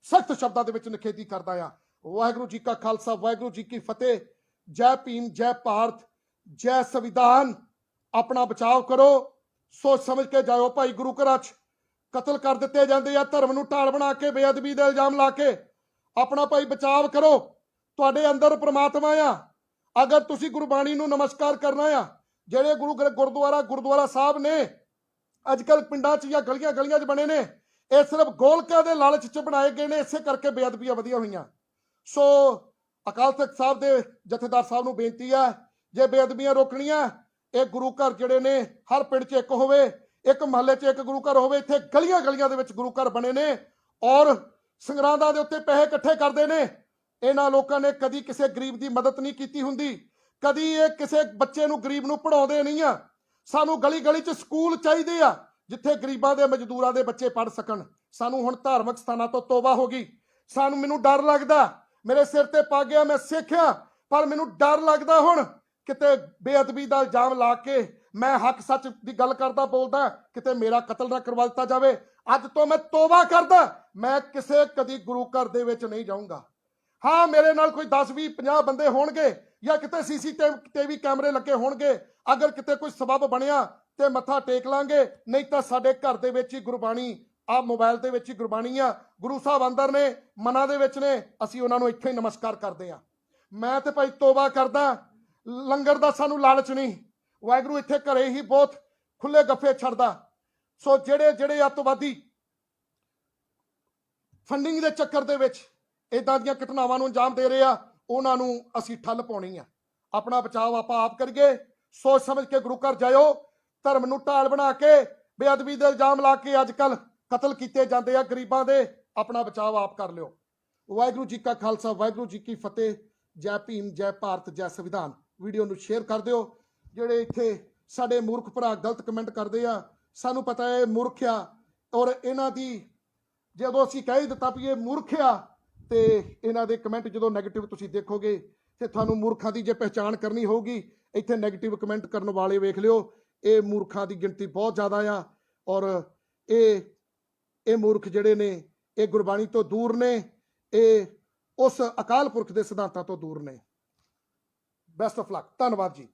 ਸਖਤ ਸ਼ਬਦਾਂ ਦੇ ਵਿੱਚ ਨਿਖੇਧੀ ਕਰਦਾ ਆ। ਵਾਹਿਗੁਰੂ ਜੀ ਕਾ ਖਾਲਸਾ, ਵਾਹਿਗੁਰੂ ਜੀ ਕੀ ਫਤਿਹ। ਜੈ ਭੀਮ, ਜੈ ਭਾਰਤ, ਜੈ ਸੰਵਿਧਾਨ। ਆਪਣਾ ਬਚਾਅ ਕਰੋ, ਸੋਚ ਸਮਝ ਕੇ ਜਾਇਓ ਭਾਈ। ਗੁਰੂ ਘਰਾਂ 'ਚ ਕਤਲ ਕਰ ਦਿੱਤੇ ਜਾਂਦੇ ਆ, ਧਰਮ ਨੂੰ ਢਾਲ ਬਣਾ ਕੇ, ਬੇਅਦਬੀ ਦਾ ਇਲਜ਼ਾਮ ਲਾ ਕੇ। ਆਪਣਾ ਭਾਈ ਬਚਾਅ ਕਰੋ, ਤੁਹਾਡੇ ਅੰਦਰ ਪ੍ਰਮਾਤਮਾ ਆ। ਅਗਰ ਤੁਸੀਂ ਗੁਰਬਾਣੀ ਨੂੰ ਨਮਸਕਾਰ ਕਰਨਾ ਆ, ਜਿਹੜੇ ਗੁਰਦੁਆਰਾ ਸਾਹਿਬ ਨੇ ਅੱਜ ਕੱਲ੍ਹ ਪਿੰਡਾਂ 'ਚ ਜਾਂ ਗਲੀਆਂ 'ਚ ਬਣੇ ਨੇ, ਇਹ ਸਿਰਫ ਗੋਲਕਾਂ ਦੇ ਲਾਲਚ 'ਚ ਬਣਾਏ ਗਏ ਨੇ, ਇਸੇ ਕਰਕੇ ਬੇਅਦਬੀਆਂ ਵਧੀਆਂ ਹੋਈਆਂ। ਸੋ ਅਕਾਲ ਤਖਤ ਸਾਹਿਬ ਦੇ ਜਥੇਦਾਰ ਸਾਹਿਬ ਨੂੰ ਬੇਨਤੀ ਹੈ, ਜੇ ਬੇਅਦਬੀਆਂ ਰੋਕਣੀਆਂ, ਇਹ ਗੁਰੂ ਘਰ ਜਿਹੜੇ ਨੇ ਹਰ ਪਿੰਡ 'ਚ ਇੱਕ ਹੋਵੇ, ਇੱਕ ਮਹੱਲੇ 'ਚ ਇੱਕ ਗੁਰੂ ਘਰ ਹੋਵੇ। ਇੱਥੇ ਗਲੀਆਂ ਦੇ ਵਿੱਚ ਗੁਰੂ ਘਰ ਬਣੇ ਨੇ, ਔਰ ਸੰਗਰਾਂਦਾਂ ਦੇ ਉੱਤੇ ਪੈਸੇ ਇਕੱਠੇ ਕਰਦੇ ਨੇ। ਇਹਨਾਂ ਲੋਕਾਂ ਨੇ ਕਦੀ ਕਿਸੇ ਗਰੀਬ ਦੀ ਮਦਦ ਨਹੀਂ ਕੀਤੀ ਹੁੰਦੀ, ਕਦੀ ਇਹ ਕਿਸੇ ਬੱਚੇ ਨੂੰ ਗਰੀਬ ਨੂੰ ਪੜ੍ਹਾਉਂਦੇ ਨਹੀਂ ਆ। ਸਾਨੂੰ ਗਲੀ 'ਚ ਸਕੂਲ ਚਾਹੀਦੇ ਆ ਜਿੱਥੇ ਗਰੀਬਾਂ ਦੇ ਮਜ਼ਦੂਰਾਂ ਦੇ ਬੱਚੇ ਪੜ੍ਹ ਸਕਣ। ਸਾਨੂੰ ਹੁਣ ਧਾਰਮਿਕ ਸਥਾਨਾਂ ਤੋਂ ਤੋਬਾ ਹੋ ਗਈ। ਮੈਨੂੰ ਡਰ ਲੱਗਦਾ, ਮੇਰੇ ਸਿਰ ਤੇ ਪੱਗ ਆ, ਮੈਂ ਸਿੱਖਿਆ, ਪਰ ਮੈਨੂੰ ਡਰ ਲੱਗਦਾ ਹੁਣ ਕਿਤੇ ਬੇਅਦਬੀ ਦਾ ਇਲਜ਼ਾਮ ਲਾ ਕੇ, ਮੈਂ ਹੱਕ ਸੱਚ ਦੀ ਗੱਲ ਕਰਦਾ ਬੋਲਦਾ, ਕਿਤੇ ਮੇਰਾ ਕਤਲ ਨਾ ਕਰਵਾ ਦਿੱਤਾ ਜਾਵੇ। ਅੱਜ ਤੋਂ ਮੈਂ ਤੋਬਾ ਕਰਦਾ, ਮੈਂ ਕਿਸੇ ਕਦੀ ਗੁਰੂ ਘਰ ਦੇ ਵਿੱਚ ਨਹੀਂ ਜਾਊਂਗਾ। ਹਾਂ, ਮੇਰੇ ਨਾਲ ਕੋਈ 10, 20, 50 ਬੰਦੇ ਹੋਣਗੇ, ਜਾਂ ਕਿਤੇ ਸੀਸੀਟੀਵੀ ਕੈਮਰੇ ਲੱਗੇ ਹੋਣਗੇ, ਅਗਰ ਕਿਤੇ ਕੋਈ ਸਬਬ ਬਣਿਆ ਤੇ ਮੱਥਾ ਟੇਕ ਲਾਂਗੇ, ਨਹੀਂ ਤਾਂ ਸਾਡੇ ਘਰ ਦੇ ਵਿੱਚ ਹੀ ਗੁਰਬਾਣੀ ਆ ਮੋਬਾਈਲ ਦੇ ਵਿੱਚ ਹੀ ਗੁਰਬਾਣੀ ਆ। ਗੁਰੂ ਸਾਹਿਬ ਅੰਦਰ ਨੇ, ਮਨਾਂ ਦੇ ਵਿੱਚ ਨੇ, ਅਸੀਂ ਉਹਨਾਂ ਨੂੰ ਇੱਥੇ ਹੀ ਨਮਸਕਾਰ ਕਰਦੇ ਆ। ਮੈਂ ਤੇ ਭਾਈ ਤੋਬਾ ਕਰਦਾ, ਲੰਗਰ ਦਾ ਸਾਨੂੰ ਲਾਲਚ ਨਹੀਂ। ਵਾਹਿਗੁਰੂ ਇੱਥੇ ਘਰੇ ਹੀ ਬਹੁਤ ਖੁੱਲੇ ਗੱਫੇ ਛੱਡਦਾ। ਸੋ ਜਿਹੜੇ ਅੱਤਵਾਦੀ ਫੰਡਿੰਗ ਦੇ ਚੱਕਰ ਦੇ ਵਿੱਚ ਇਦਾਂ ਦੀਆਂ ਘਟਨਾਵਾਂ ਨੂੰ ਅੰਜਾਮ ਦੇ ਰਹੇ ਆ, ਉਹਨਾਂ ਨੂੰ ਅਸੀਂ ਠੱਲ ਪਾਉਣੀ ਆ। ਆਪਣਾ ਬਚਾਅ ਆਪਾਂ ਆਪ ਕਰੀਏ। ਸੋਚ ਸਮਝ ਕੇ ਗੁਰੂ ਘਰ ਜਾਇਓ। ਧਰਮ ਨੂੰ ਢਾਲ ਬਣਾ ਕੇ ਬੇਅਦਬੀ ਦੇ ਇਲਜ਼ਾਮ ਲਾ ਕੇ ਅੱਜ ਕੱਲ ਕਤਲ ਕੀਤੇ ਜਾਂਦੇ ਆ ਗਰੀਬਾਂ ਦੇ। ਆਪਣਾ ਬਚਾਅ ਆਪ ਕਰ ਲਿਓ। ਵਾਹਿਗੁਰੂ ਜੀ ਕਾ ਖਾਲਸਾ, ਵਾਹਿਗੁਰੂ ਜੀ ਕੀ ਫਤਿਹ। ਜੈ ਭੀਮ, ਜੈ ਭਾਰਤ, ਜੈ ਸੰਵਿਧਾਨ। ਵੀਡੀਓ ਨੂੰ ਸ਼ੇਅਰ ਕਰ ਦਿਓ। ਜਿਹੜੇ ਇੱਥੇ ਸਾਡੇ ਮੂਰਖ ਭਰਾ ਗਲਤ ਕਮੈਂਟ ਕਰਦੇ ਆ, ਸਾਨੂੰ ਪਤਾ ਹੈ ਇਹ ਮੂਰਖ ਆ, ਔਰ ਇਹਨਾਂ ਦੀ ਜਦੋਂ ਅਸੀਂ ਕਹਿ ਹੀ ਦਿੱਤਾ ਵੀ ਇਹ ਮੂਰਖ ਆ, ਤੇ ਇਹਨਾਂ ਦੇ ਕਮੈਂਟ ਜਦੋਂ ਨੈਗੇਟਿਵ ਤੁਸੀਂ ਦੇਖੋਗੇ ਤੇ ਤੁਹਾਨੂੰ ਮੂਰਖਾਂ ਦੀ ਜੇ ਪਹਿਚਾਣ ਕਰਨੀ ਹੋਊਗੀ, ਇੱਥੇ ਨੈਗੇਟਿਵ ਕਮੈਂਟ ਕਰਨ ਵਾਲੇ ਵੇਖ ਲਿਓ। ਇਹ ਮੂਰਖਾਂ ਦੀ ਗਿਣਤੀ ਬਹੁਤ ਜ਼ਿਆਦਾ ਆ, ਔਰ ਇਹ ਮੂਰਖ ਜਿਹੜੇ ਨੇ ਇਹ ਗੁਰਬਾਣੀ ਤੋਂ ਦੂਰ ਨੇ, ਇਹ ਉਸ ਅਕਾਲ ਪੁਰਖ ਦੇ ਸਿਧਾਂਤਾਂ ਤੋਂ ਦੂਰ ਨੇ। Best of luck. ਧੰਨਵਾਦ ਜੀ।